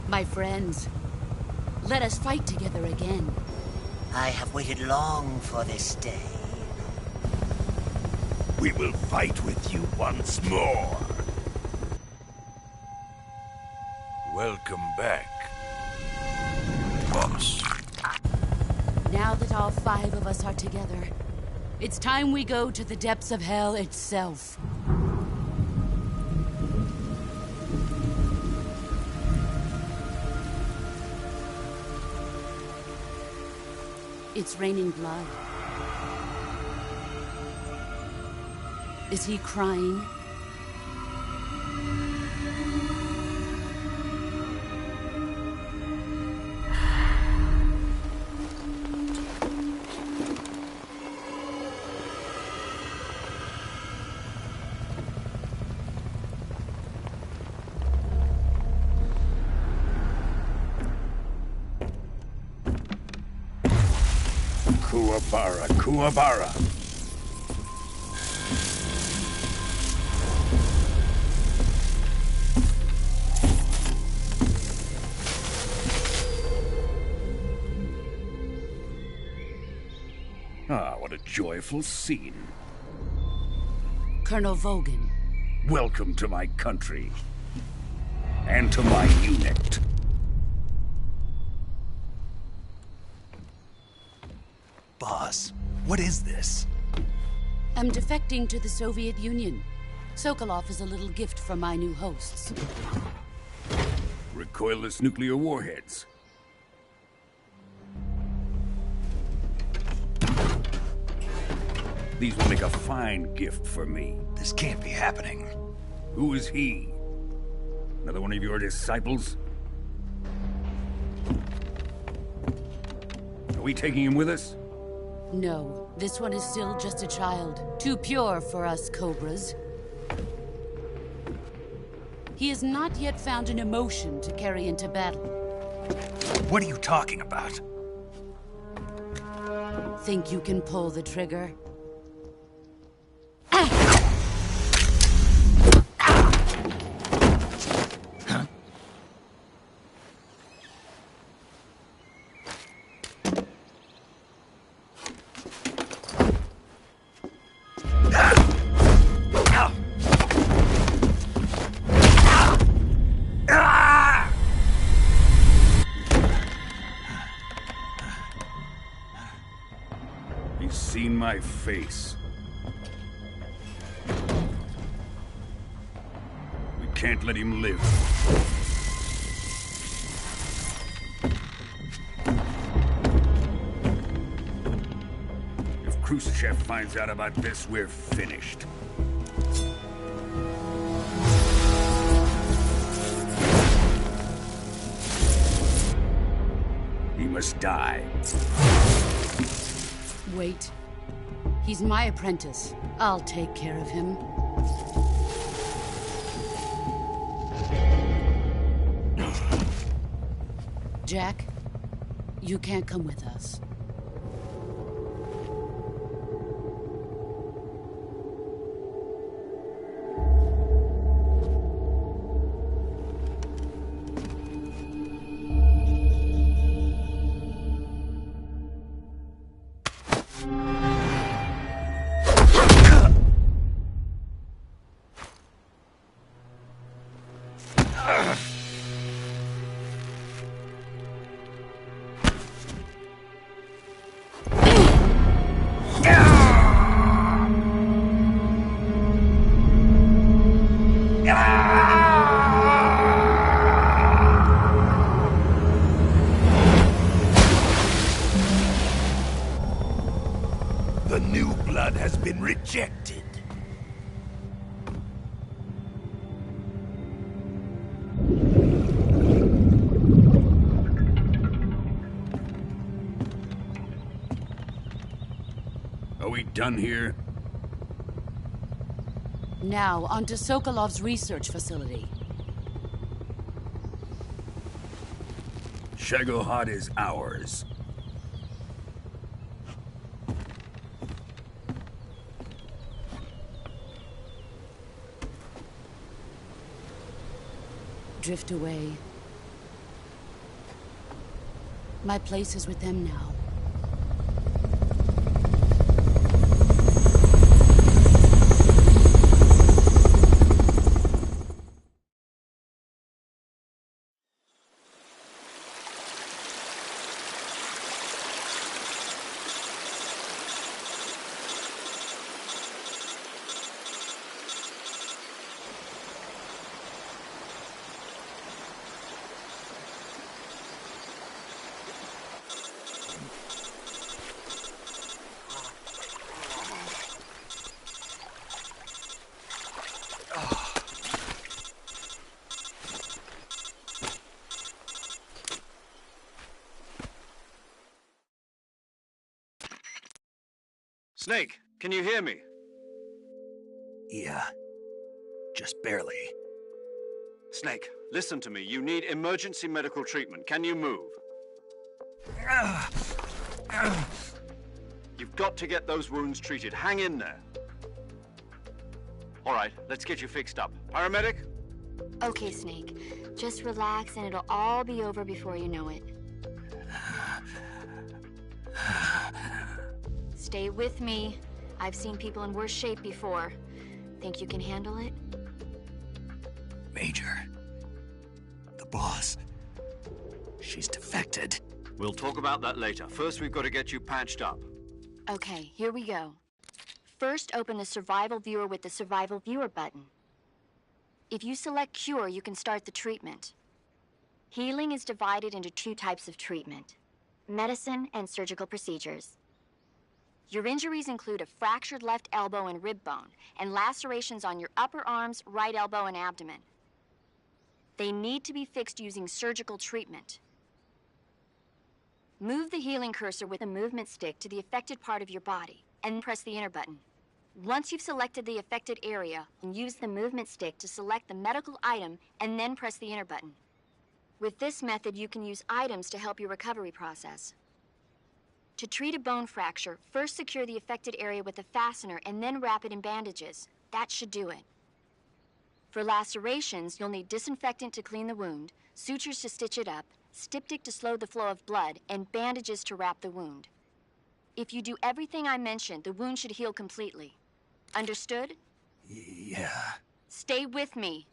My friends, let us fight together again. I have waited long for this day. We will fight with you once more. Welcome back, boss. Now that all 5 of us are together, it's time we go to the depths of hell itself. It's raining blood. Is he crying? Kuwabara, Kuwabara. Ah, what a joyful scene. Colonel Vogan. Welcome to my country. And to my unit. Boss, what is this? I'm defecting to the Soviet Union. Sokolov is a little gift from my new hosts. Recoilless nuclear warheads. These will make a fine gift for me. This can't be happening. Who is he? Another one of your disciples? Are we taking him with us? No, this one is still just a child. Too pure for us Cobras. He has not yet found an emotion to carry into battle. What are you talking about? Think you can pull the trigger? He's seen my face. We can't let him live. If Khrushchev finds out about this, we're finished. He must die. Wait. He's my apprentice. I'll take care of him. Jack, you can't come with us. The new blood has been rejected. Are we done here? Now, onto Sokolov's research facility. Shagohod is ours. Drift away. My place is with them now. Snake, can you hear me? Yeah. Just barely. Snake, listen to me. You need emergency medical treatment. Can you move? You've got to get those wounds treated. Hang in there. All right, let's get you fixed up. Paramedic? Okay, Snake. Just relax and it'll all be over before you know it. Stay with me. I've seen people in worse shape before. Think you can handle it? Major. The boss. She's defected. We'll talk about that later. First, we've got to get you patched up. Okay, here we go. First, open the Survival Viewer with the Survival Viewer button. If you select Cure, you can start the treatment. Healing is divided into 2 types of treatment: medicine and surgical procedures. Your injuries include a fractured left elbow and rib bone, and lacerations on your upper arms, right elbow, and abdomen. They need to be fixed using surgical treatment. Move the healing cursor with a movement stick to the affected part of your body, and press the enter button. Once you've selected the affected area, use the movement stick to select the medical item, and then press the enter button. With this method, you can use items to help your recovery process. To treat a bone fracture, first secure the affected area with a fastener and then wrap it in bandages. That should do it. For lacerations, you'll need disinfectant to clean the wound, sutures to stitch it up, styptic to slow the flow of blood, and bandages to wrap the wound. If you do everything I mentioned, the wound should heal completely. Understood? Yeah. Stay with me.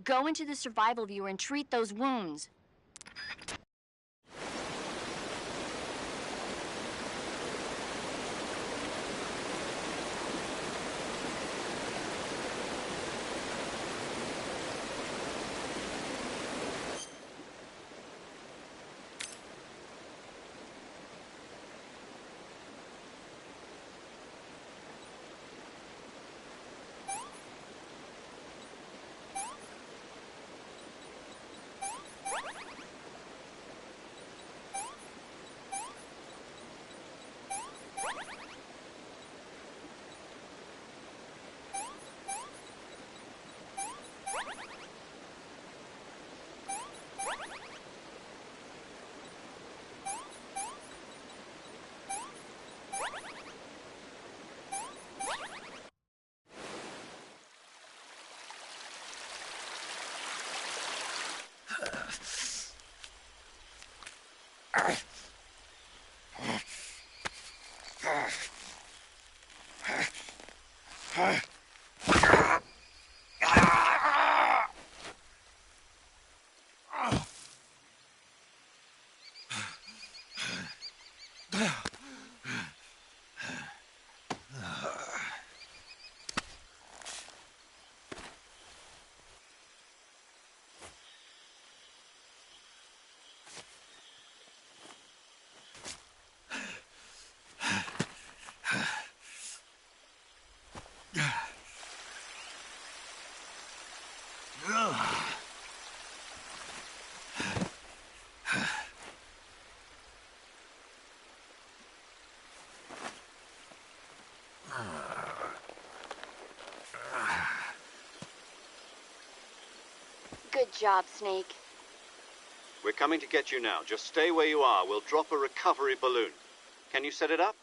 Go into the Survival Viewer and treat those wounds. Good job, Snake. We're coming to get you now. Just stay where you are. We'll drop a recovery balloon. Can you set it up?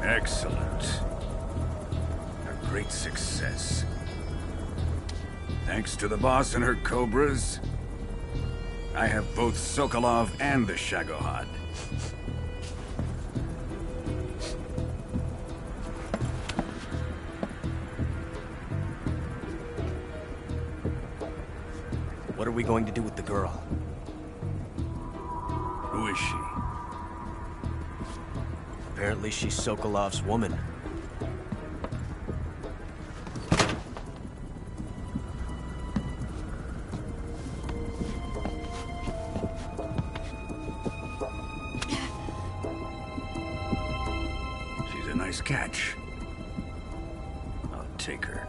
Excellent. A great success. Thanks to the boss and her cobras, I have both Sokolov and the Shagohod. What are we going to do with the girl? Who is she? Apparently she's Sokolov's woman. She's a nice catch. I'll take her.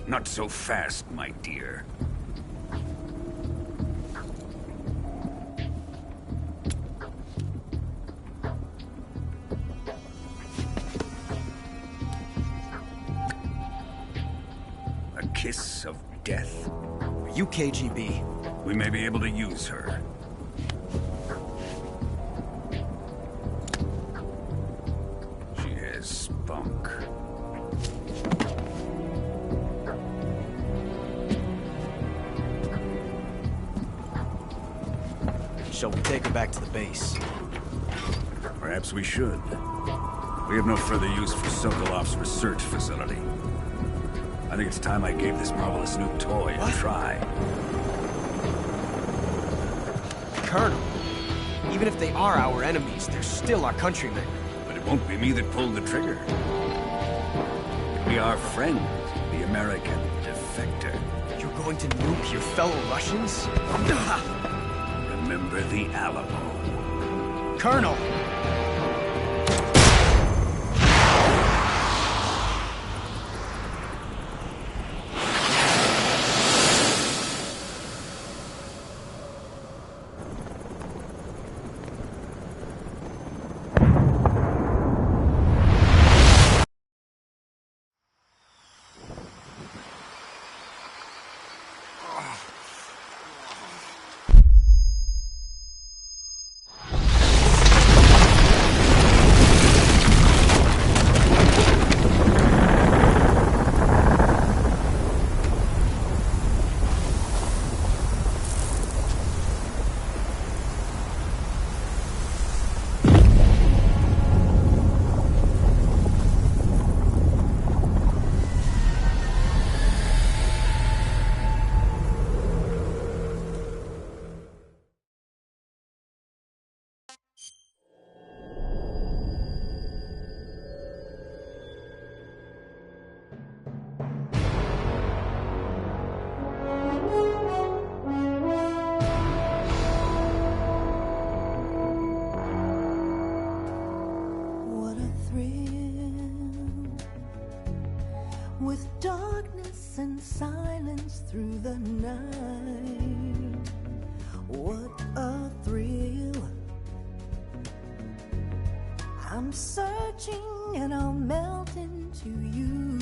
Not so fast, my dear. A kiss of death? Are you KGB? We may be able to use her. She has spunk. Shall we take her back to the base? Perhaps we should. We have no further use for Sokolov's research facility. I think it's time I gave this marvelous new toy a try. Colonel, even if they are our enemies, they're still our countrymen. But it won't be me that pulled the trigger. It'll be our friend, the American defector. You're going to nuke your fellow Russians? Remember the Alamo. Colonel! With darkness and silence through the night, what a thrill. I'm searching and I'll melt into you.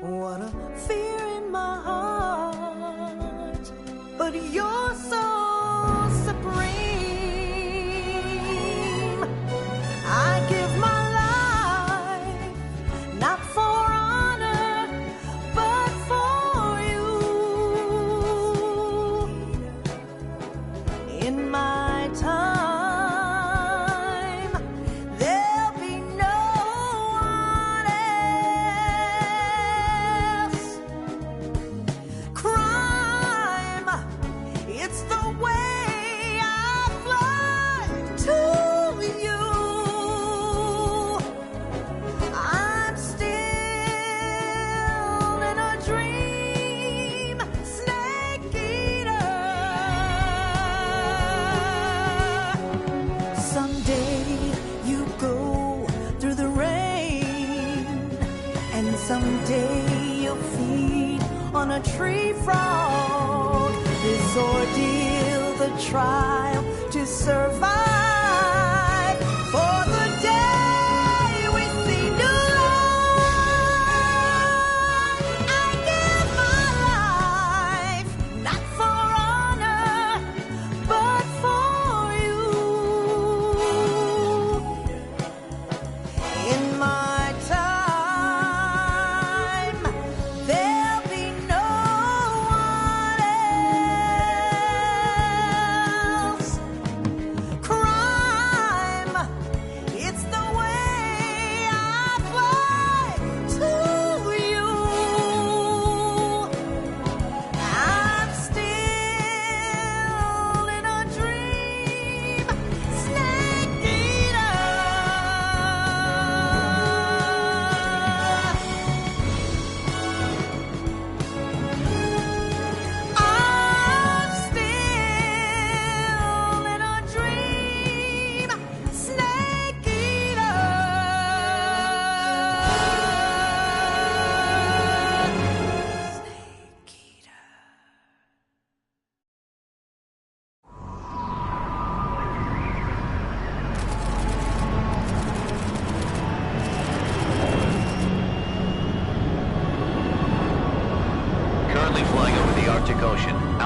What a fear in my heart, but you're so supreme. I give my not for honor, but for you. In my time, there'll be no one else. Crime, it's the way I fly to you. Someday you'll feed on a tree frog. This ordeal, the trial to survive. For the day we see new life, I give my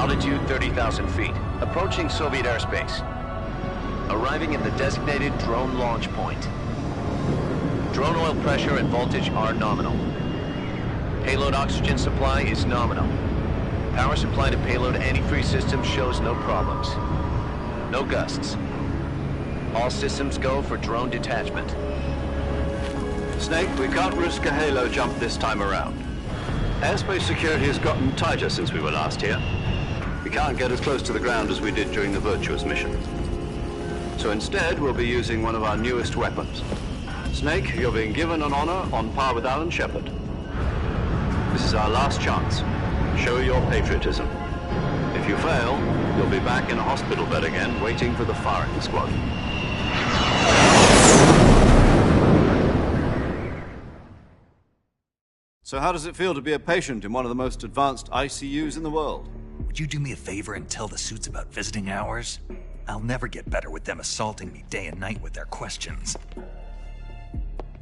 Altitude 30,000 feet. Approaching Soviet airspace. Arriving at the designated drone launch point. Drone oil pressure and voltage are nominal. Payload oxygen supply is nominal. Power supply to payload antifreeze system shows no problems. No gusts. All systems go for drone detachment. Snake, we can't risk a halo jump this time around. Airspace security has gotten tighter since we were last here. We can't get as close to the ground as we did during the Virtuous mission. So instead, we'll be using one of our newest weapons. Snake, you're being given an honor on par with Alan Shepard. This is our last chance. Show your patriotism. If you fail, you'll be back in a hospital bed again, waiting for the firing squad. So how does it feel to be a patient in one of the most advanced ICUs in the world? Would you do me a favor and tell the suits about visiting hours? I'll never get better with them assaulting me day and night with their questions.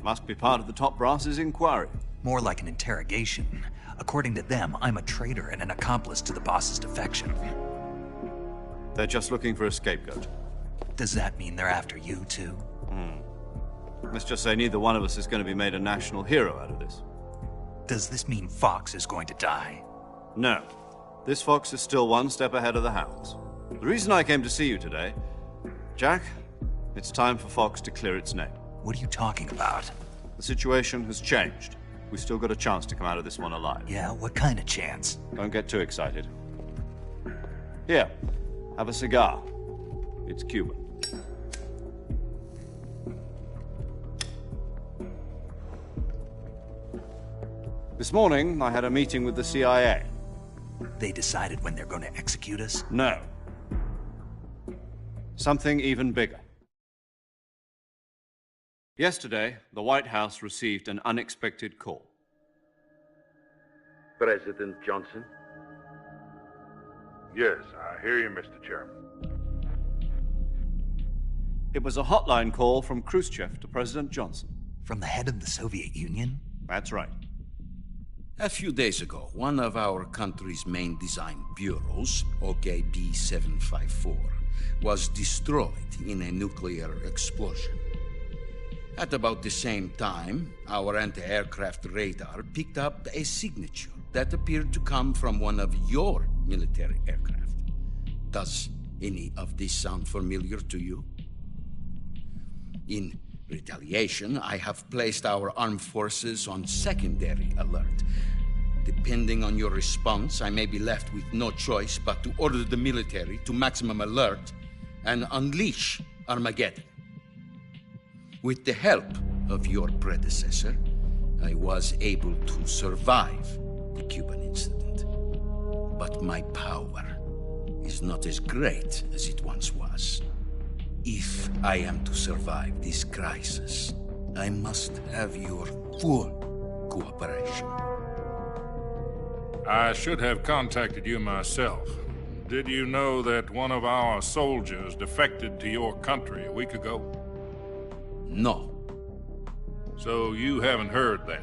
Must be part of the top brass's inquiry. More like an interrogation. According to them, I'm a traitor and an accomplice to the boss's defection. They're just looking for a scapegoat. Does that mean they're after you, too? Let's just say neither one of us is going to be made a national hero out of this. Does this mean Fox is going to die? No. This fox is still one step ahead of the hounds. The reason I came to see you today, Jack, it's time for Fox to clear its name. What are you talking about? The situation has changed. We've still got a chance to come out of this one alive. Yeah, what kind of chance? Don't get too excited. Here, have a cigar. It's Cuban. This morning, I had a meeting with the CIA. They decided when they're going to execute us? No. Something even bigger. Yesterday, the White House received an unexpected call. President Johnson? Yes, I hear you, Mr. Chairman. It was a hotline call from Khrushchev to President Johnson. From the head of the Soviet Union? That's right. A few days ago, one of our country's main design bureaus, OKB 754, was destroyed in a nuclear explosion. At about the same time, our anti-aircraft radar picked up a signature that appeared to come from one of your military aircraft. Does any of this sound familiar to you? In retaliation, I have placed our armed forces on secondary alert. Depending on your response, I may be left with no choice but to order the military to maximum alert and unleash Armageddon. With the help of your predecessor, I was able to survive the Cuban incident. But my power is not as great as it once was. If I am to survive this crisis, I must have your full cooperation. I should have contacted you myself. Did you know that one of our soldiers defected to your country a week ago? No. So you haven't heard then.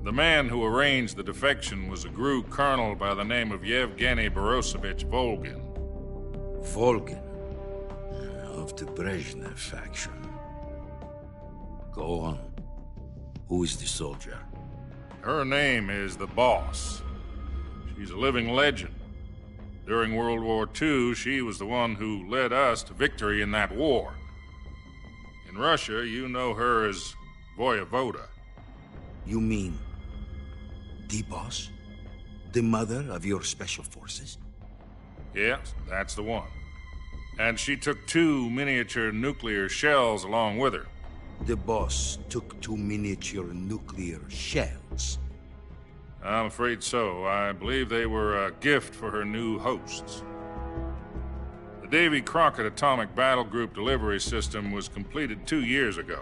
The man who arranged the defection was a GRU colonel by the name of Yevgeny Borosovich Volgin. Volgin? Of the Brezhnev faction. Go on. Who is the soldier? Her name is the Boss. She's a living legend. During World War II, she was the one who led us to victory in that war. In Russia, you know her as Voyevoda. You mean the Boss? The mother of your special forces? Yes, that's the one. And she took 2 miniature nuclear shells along with her. The Boss took 2 miniature nuclear shells? I'm afraid so. I believe they were a gift for her new hosts. The Davy Crockett Atomic Battle Group delivery system was completed 2 years ago.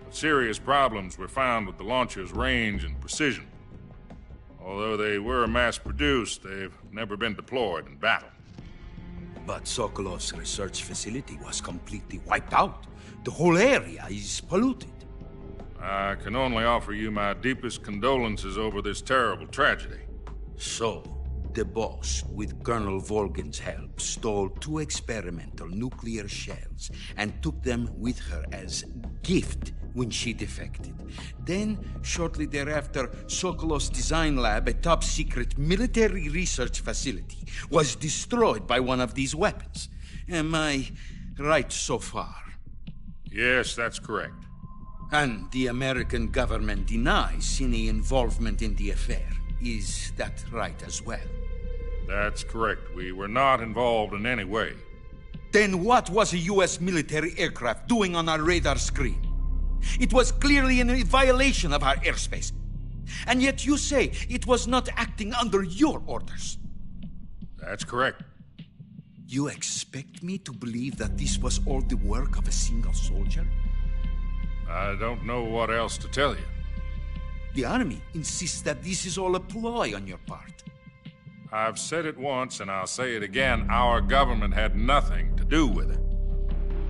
But serious problems were found with the launcher's range and precision. Although they were mass-produced, they've never been deployed in battle. But Sokolov's research facility was completely wiped out. The whole area is polluted. I can only offer you my deepest condolences over this terrible tragedy. So, The boss, with Colonel Volgin's help, stole 2 experimental nuclear shells and took them with her as gift when she defected. Then, shortly thereafter, Sokolov's design lab, a top-secret military research facility, was destroyed by one of these weapons. Am I right so far? Yes, that's correct. And the American government denies any involvement in the affair. Is that right as well? That's correct. We were not involved in any way. Then what was a U.S. military aircraft doing on our radar screen? It was clearly in violation of our airspace. And yet you say it was not acting under your orders. That's correct. You expect me to believe that this was all the work of a single soldier? I don't know what else to tell you. The army insists that this is all a ploy on your part. I've said it once, and I'll say it again. Our government had nothing to do with it.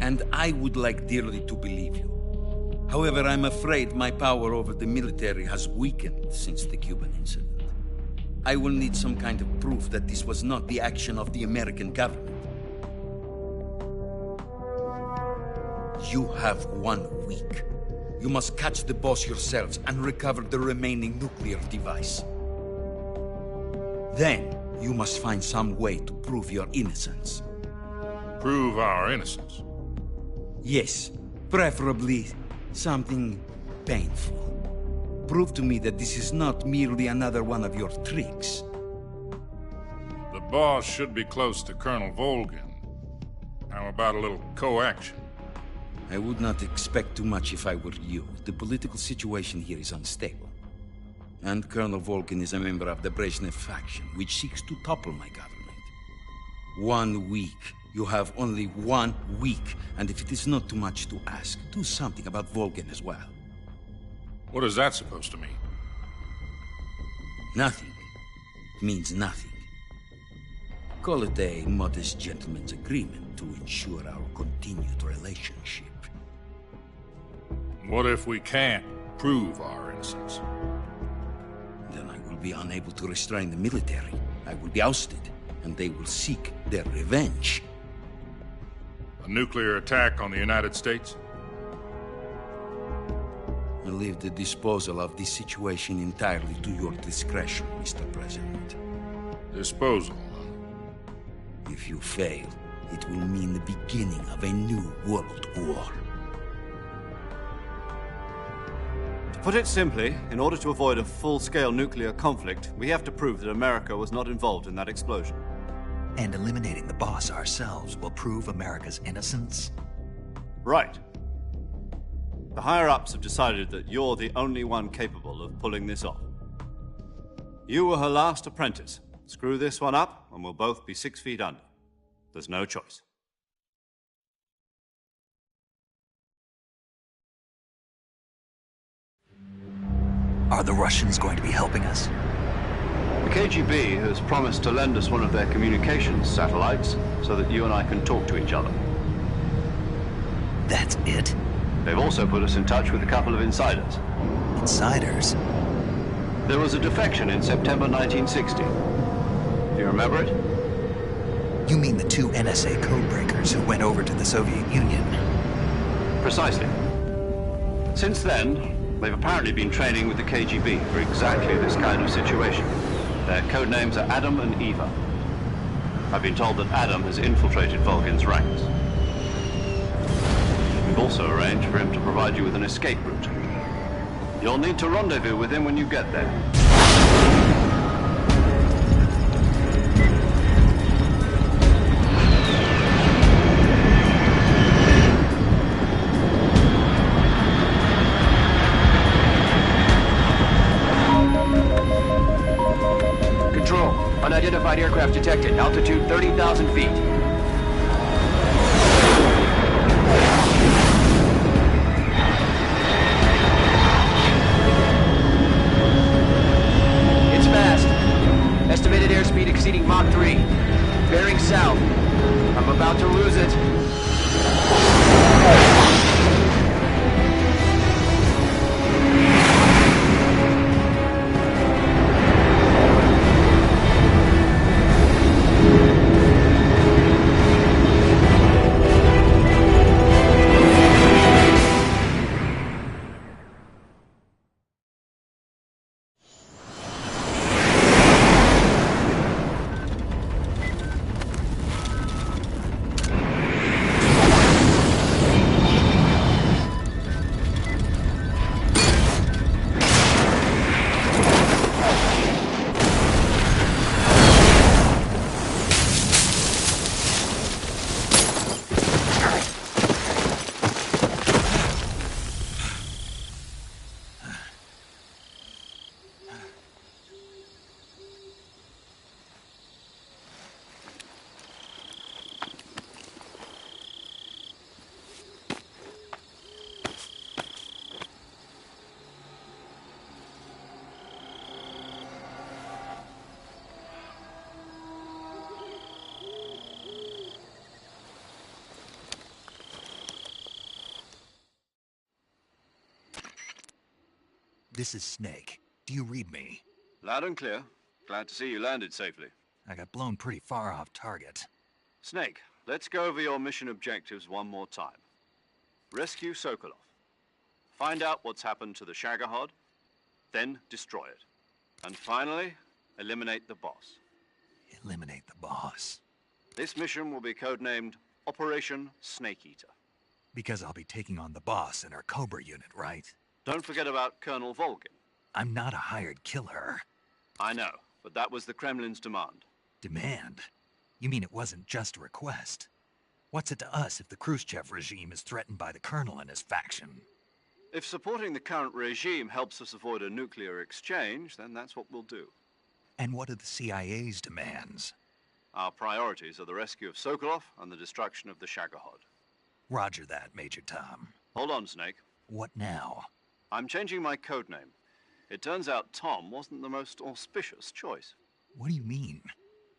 And I would like dearly to believe you. However, I'm afraid my power over the military has weakened since the Cuban incident. I will need some kind of proof that this was not the action of the American government. You have 1 week. You must catch the boss yourselves and recover the remaining nuclear device. Then, you must find some way to prove your innocence. Prove our innocence? Yes, preferably something painful. Prove to me that this is not merely another one of your tricks. The boss should be close to Colonel Volgin. How about a little coaction? I would not expect too much if I were you. The political situation here is unstable. And Colonel Volgin is a member of the Brezhnev faction, which seeks to topple my government. 1 week. You have only 1 week. And if it is not too much to ask, do something about Volgin as well. What is that supposed to mean? Nothing. It means nothing. Call it a modest gentleman's agreement to ensure our continued relationship. What if we can't prove our innocence? Then I will be unable to restrain the military. I will be ousted, and they will seek their revenge. A nuclear attack on the United States? I leave the disposal of this situation entirely to your discretion, Mr. President. Disposal? If you fail, it will mean the beginning of a new world war. To put it simply, in order to avoid a full-scale nuclear conflict, we have to prove that America was not involved in that explosion. And eliminating the boss ourselves will prove America's innocence? Right. The higher-ups have decided that you're the only one capable of pulling this off. You were her last apprentice. Screw this one up, and we'll both be 6 feet under. There's no choice. Are the Russians going to be helping us? The KGB has promised to lend us one of their communications satellites so that you and I can talk to each other. That's it? They've also put us in touch with a couple of insiders. Insiders? There was a defection in September 1960. Do you remember it? You mean the 2 NSA codebreakers who went over to the Soviet Union? Precisely. Since then, they've apparently been training with the KGB for exactly this kind of situation. Their code names are Adam and Eva. I've been told that Adam has infiltrated Volgin's ranks. We've also arranged for him to provide you with an escape route. You'll need to rendezvous with him when you get there. Control, unidentified aircraft detected. Altitude 30,000 feet. Estimated airspeed exceeding Mach 3. Bearing south. I'm about to lose it. This is Snake. Do you read me? Loud and clear. Glad to see you landed safely. I got blown pretty far off target. Snake, let's go over your mission objectives one more time. Rescue Sokolov. Find out what's happened to the Shagohod, then destroy it. And finally, eliminate the boss. Eliminate the boss. This mission will be codenamed Operation Snake Eater. Because I'll be taking on the boss in our Cobra unit, right? Don't forget about Colonel Volgin. I'm not a hired killer. I know, but that was the Kremlin's demand. Demand? You mean it wasn't just a request? What's it to us if the Khrushchev regime is threatened by the Colonel and his faction? If supporting the current regime helps us avoid a nuclear exchange, then that's what we'll do. And what are the CIA's demands? Our priorities are the rescue of Sokolov and the destruction of the Shagohod. Roger that, Major Tom. Hold on, Snake. What now? I'm changing my codename. It turns out Tom wasn't the most auspicious choice. What do you mean?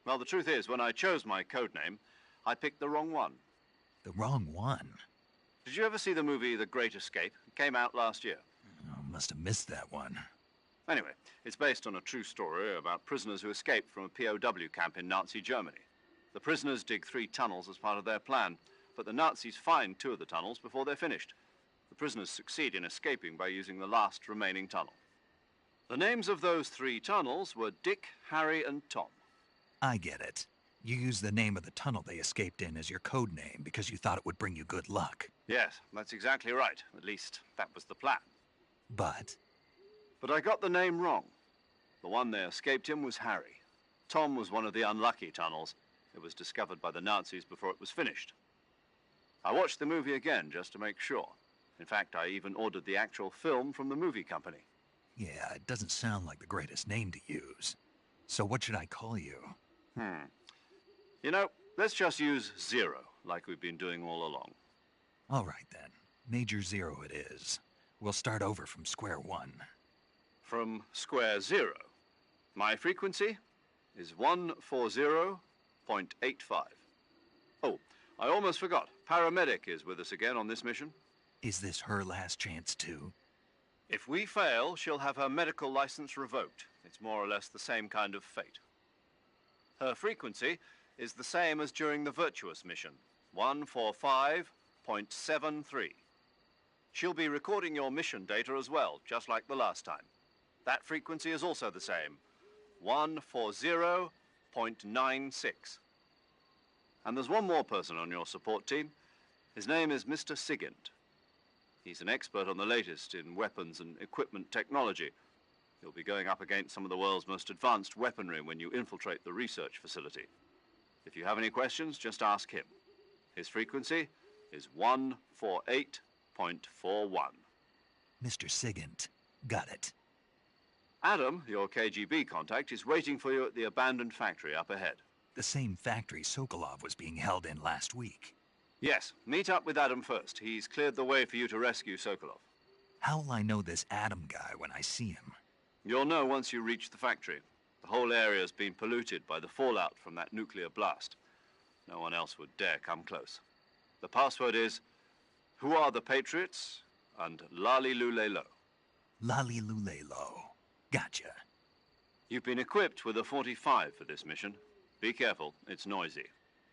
Well, the truth is, when I chose my codename, I picked the wrong one. The wrong one? Did you ever see the movie The Great Escape? It came out last year. Oh, must have missed that one. Anyway, it's based on a true story about prisoners who escaped from a POW camp in Nazi Germany. The prisoners dig 3 tunnels as part of their plan, but the Nazis find 2 of the tunnels before they're finished. The prisoners succeed in escaping by using the last remaining tunnel. The names of those 3 tunnels were Dick, Harry, and Tom. I get it. You used the name of the tunnel they escaped in as your code name because you thought it would bring you good luck. Yes, that's exactly right. At least, that was the plan. But I got the name wrong. The one they escaped in was Harry. Tom was one of the unlucky tunnels. It was discovered by the Nazis before it was finished. I watched the movie again just to make sure. In fact, I even ordered the actual film from the movie company. yeah, it doesn't sound like the greatest name to use. So what should I call you? You know, let's just use Zero, like we've been doing all along. All right, then. Major Zero it is. We'll start over from square one. From square 0. My frequency is 140.85. Oh, I almost forgot. Paramedic is with us again on this mission. Is this her last chance, too? If we fail, she'll have her medical license revoked. It's more or less the same kind of fate. Her frequency is the same as during the Virtuous mission, 145.73. She'll be recording your mission data as well, just like the last time. That frequency is also the same, 140.96. And there's one more person on your support team. His name is Mr. Sigint. He's an expert on the latest in weapons and equipment technology. You'll be going up against some of the world's most advanced weaponry when you infiltrate the research facility. If you have any questions, just ask him. His frequency is 148.41. Mr. Sigint. Got it. Adam, your KGB contact, is waiting for you at the abandoned factory up ahead. The same factory Sokolov was being held in last week. Yes, meet up with Adam first. He's cleared the way for you to rescue Sokolov. How will I know this Adam guy when I see him? You'll know once you reach the factory. The whole area's been polluted by the fallout from that nuclear blast. No one else would dare come close. The password is, "Who are the Patriots?" and Lali Lule Lo. Lali Lule Lo. Gotcha. You've been equipped with a 45 for this mission. Be careful, it's noisy.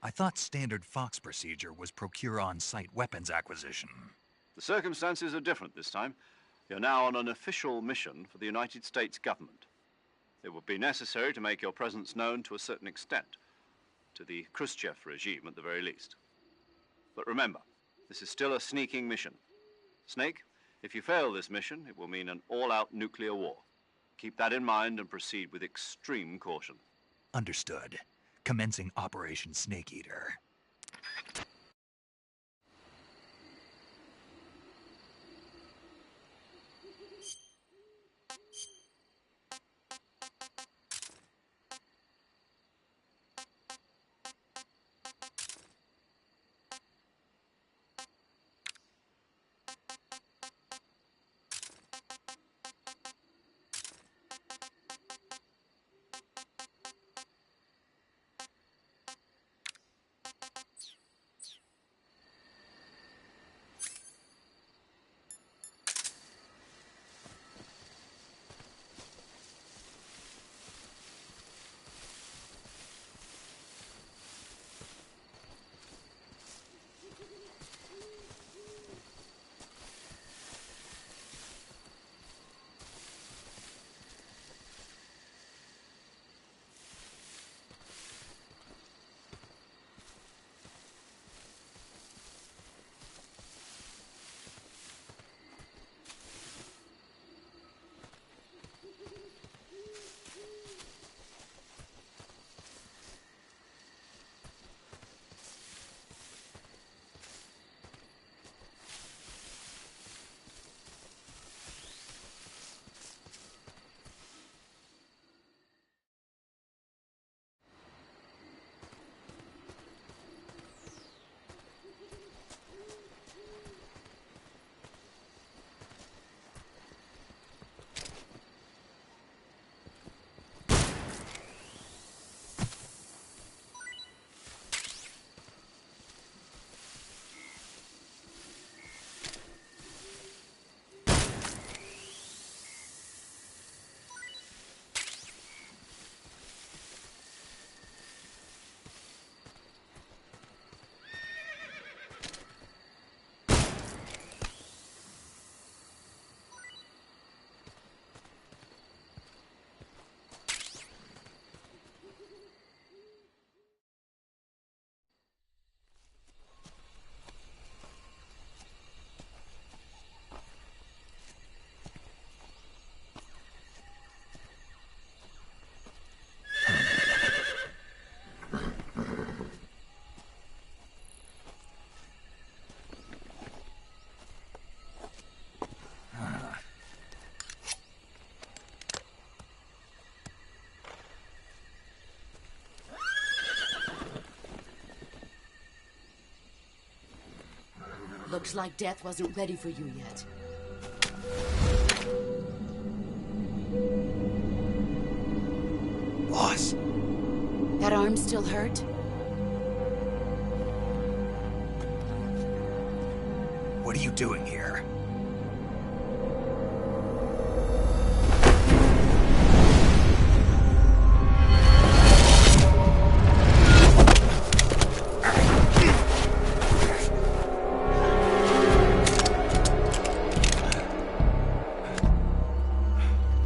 I thought standard Fox procedure was procure on-site weapons acquisition. The circumstances are different this time. You're now on an official mission for the United States government. It would be necessary to make your presence known to a certain extent, to the Khrushchev regime at the very least. But remember, this is still a sneaking mission. Snake, if you fail this mission, it will mean an all-out nuclear war. Keep that in mind and proceed with extreme caution. Understood. Commencing Operation Snake Eater. Looks like death wasn't ready for you yet. Boss. That arm still hurt? What are you doing here?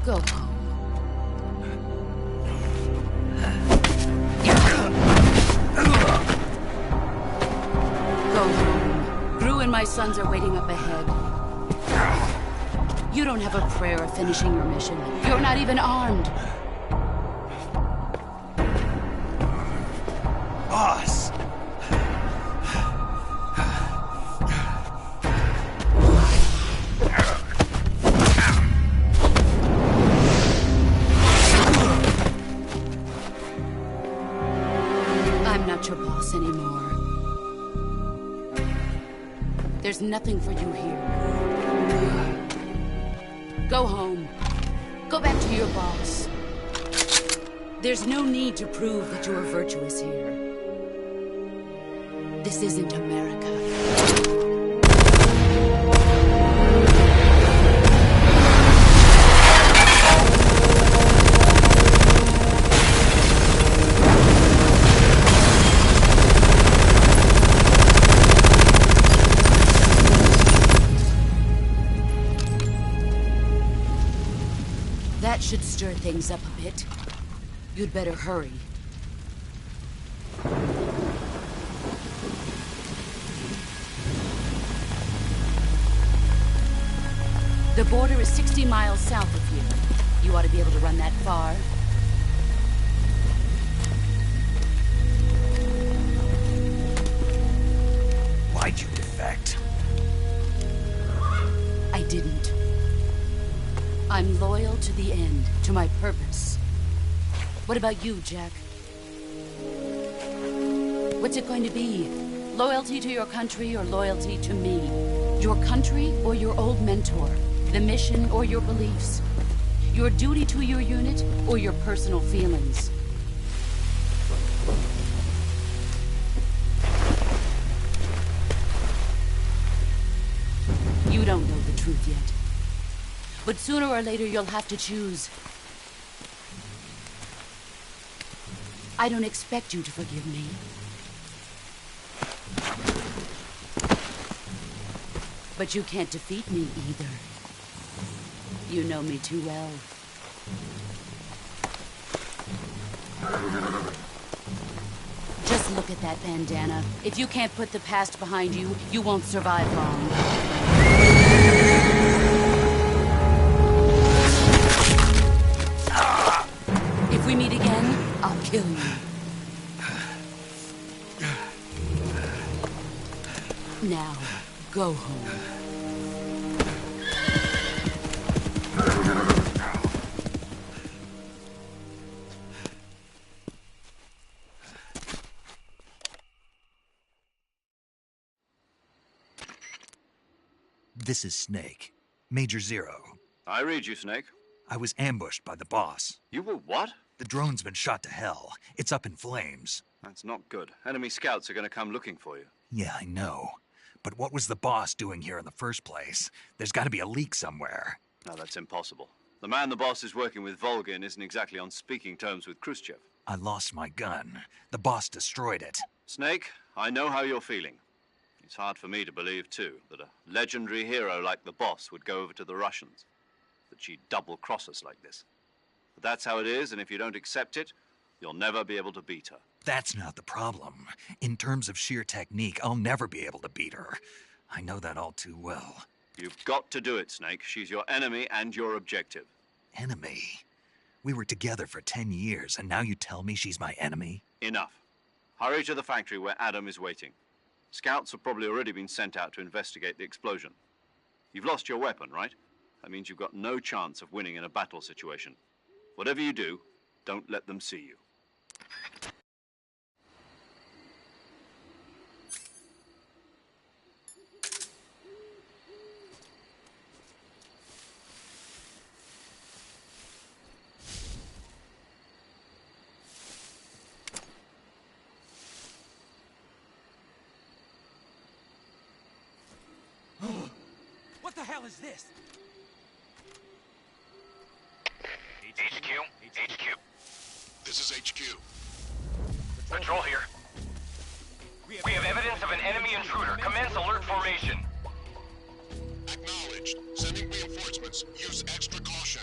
Go. My sons are waiting up ahead. You don't have a prayer of finishing your mission. You're not even armed. Boss! I'm not your boss anymore. There's nothing for you here. Go home. Go back to your boss. There's no need to prove that you are virtuous here. This isn't America. That should stir things up a bit. You'd better hurry. The border is 60 miles south of here. You ought to be able to run that far. Why'd you defect? I didn't. I'm loyal to the end, to my purpose. What about you, Jack? What's it going to be? Loyalty to your country or loyalty to me? Your country or your old mentor? The mission or your beliefs? Your duty to your unit or your personal feelings? You don't know the truth yet. But sooner or later, you'll have to choose. I don't expect you to forgive me. But you can't defeat me either. You know me too well. Just look at that bandana. If you can't put the past behind you, you won't survive long. If we meet again, I'll kill you. Now, go home. This is Snake. Major Zero. I read you, Snake. I was ambushed by the boss. You were what? The drone's been shot to hell. It's up in flames. That's not good. Enemy scouts are going to come looking for you. Yeah, I know. But what was the boss doing here in the first place? There's got to be a leak somewhere. No, that's impossible. The man the boss is working with, Volgin, isn't exactly on speaking terms with Khrushchev. I lost my gun. The boss destroyed it. Snake, I know how you're feeling. It's hard for me to believe, too, that a legendary hero like the boss would go over to the Russians. That she'd double-cross us like this. But that's how it is, and if you don't accept it, you'll never be able to beat her. That's not the problem. In terms of sheer technique, I'll never be able to beat her. I know that all too well. You've got to do it, Snake. She's your enemy and your objective. Enemy? We were together for 10 years, and now you tell me she's my enemy? Enough. Hurry to the factory where Adam is waiting. Scouts have probably already been sent out to investigate the explosion. You've lost your weapon, right? That means you've got no chance of winning in a battle situation. Whatever you do, don't let them see you. hell is this? HQ? HQ. This is HQ. Patrol here. We have evidence of an enemy intruder. Commence alert formation. Acknowledged. Sending reinforcements. Use extra caution.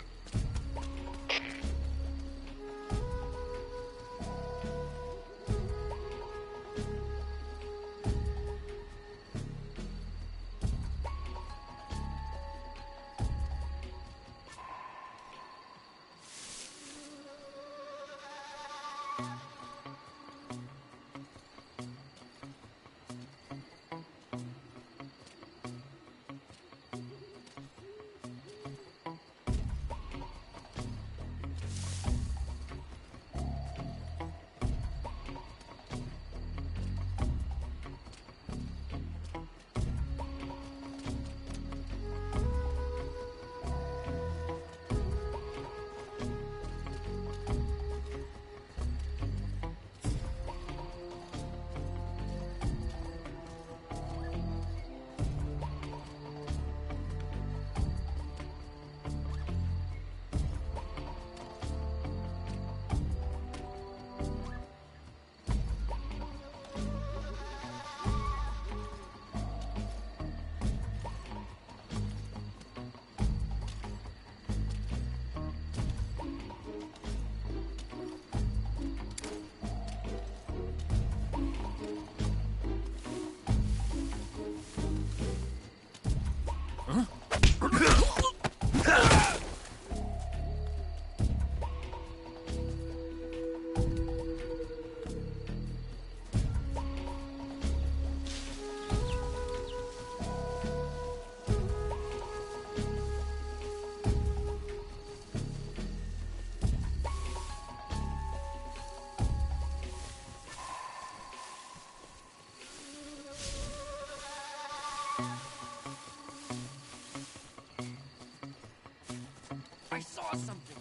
I saw something.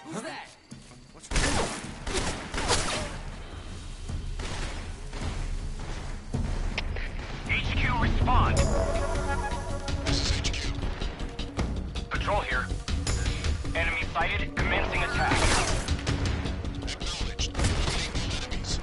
Who's that? HQ, respond. This is HQ. Patrol here. Enemy sighted. Commencing attack. Acknowledged. Enemies.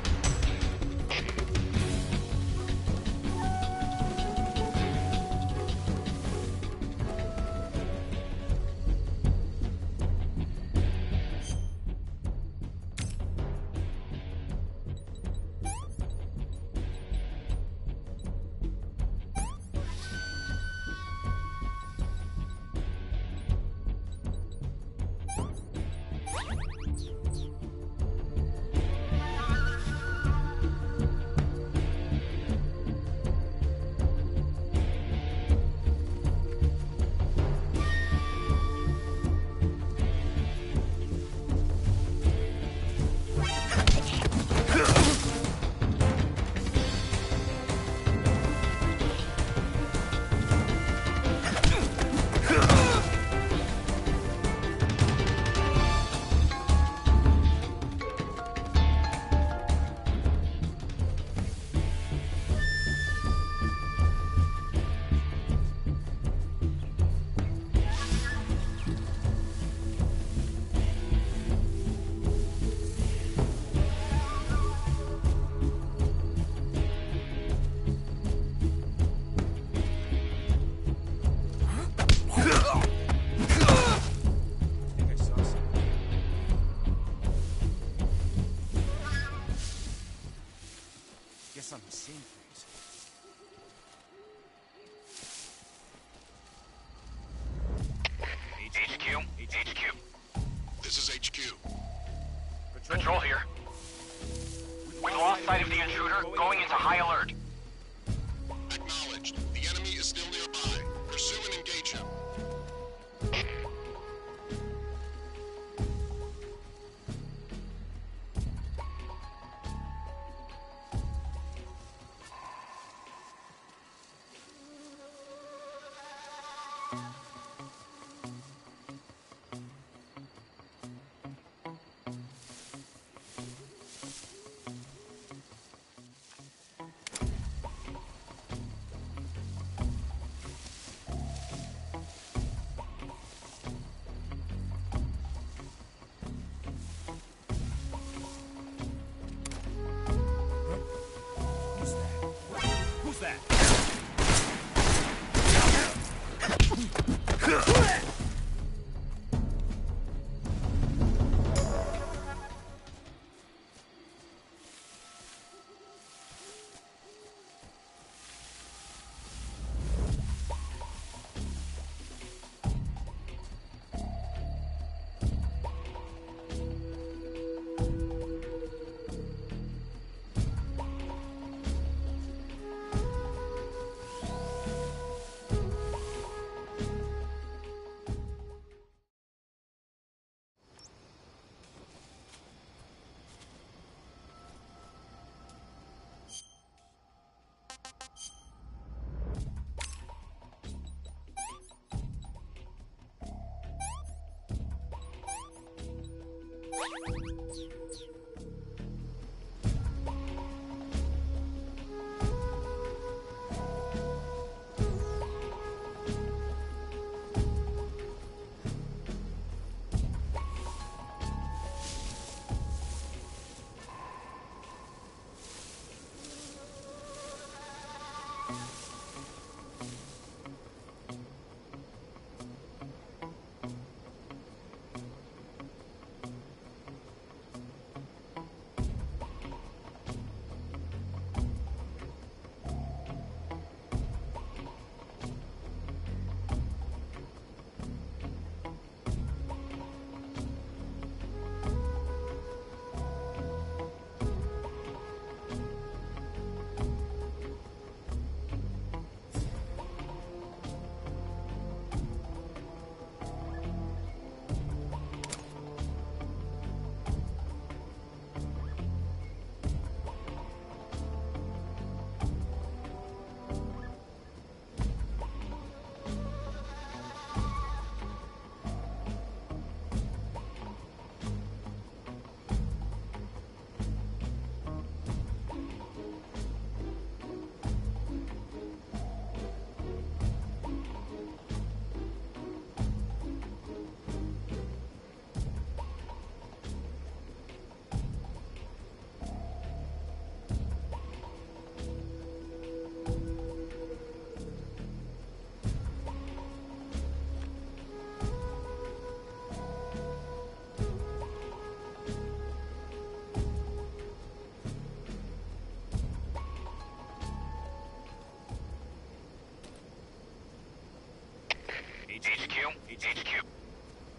HQ.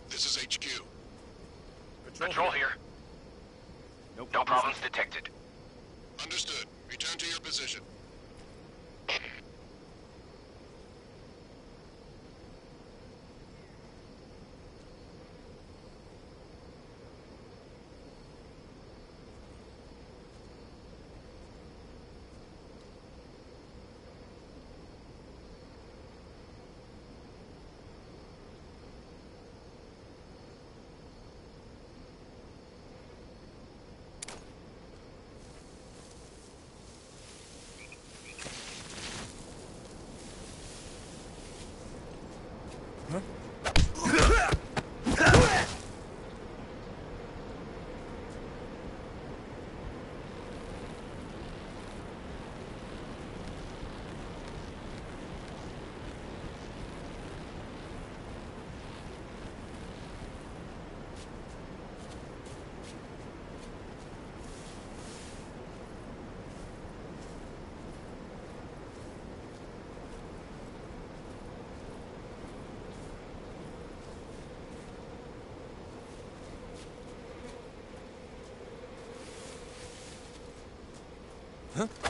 This is HQ. Patrol here. No problems detected. Understood. Return to your position. Huh?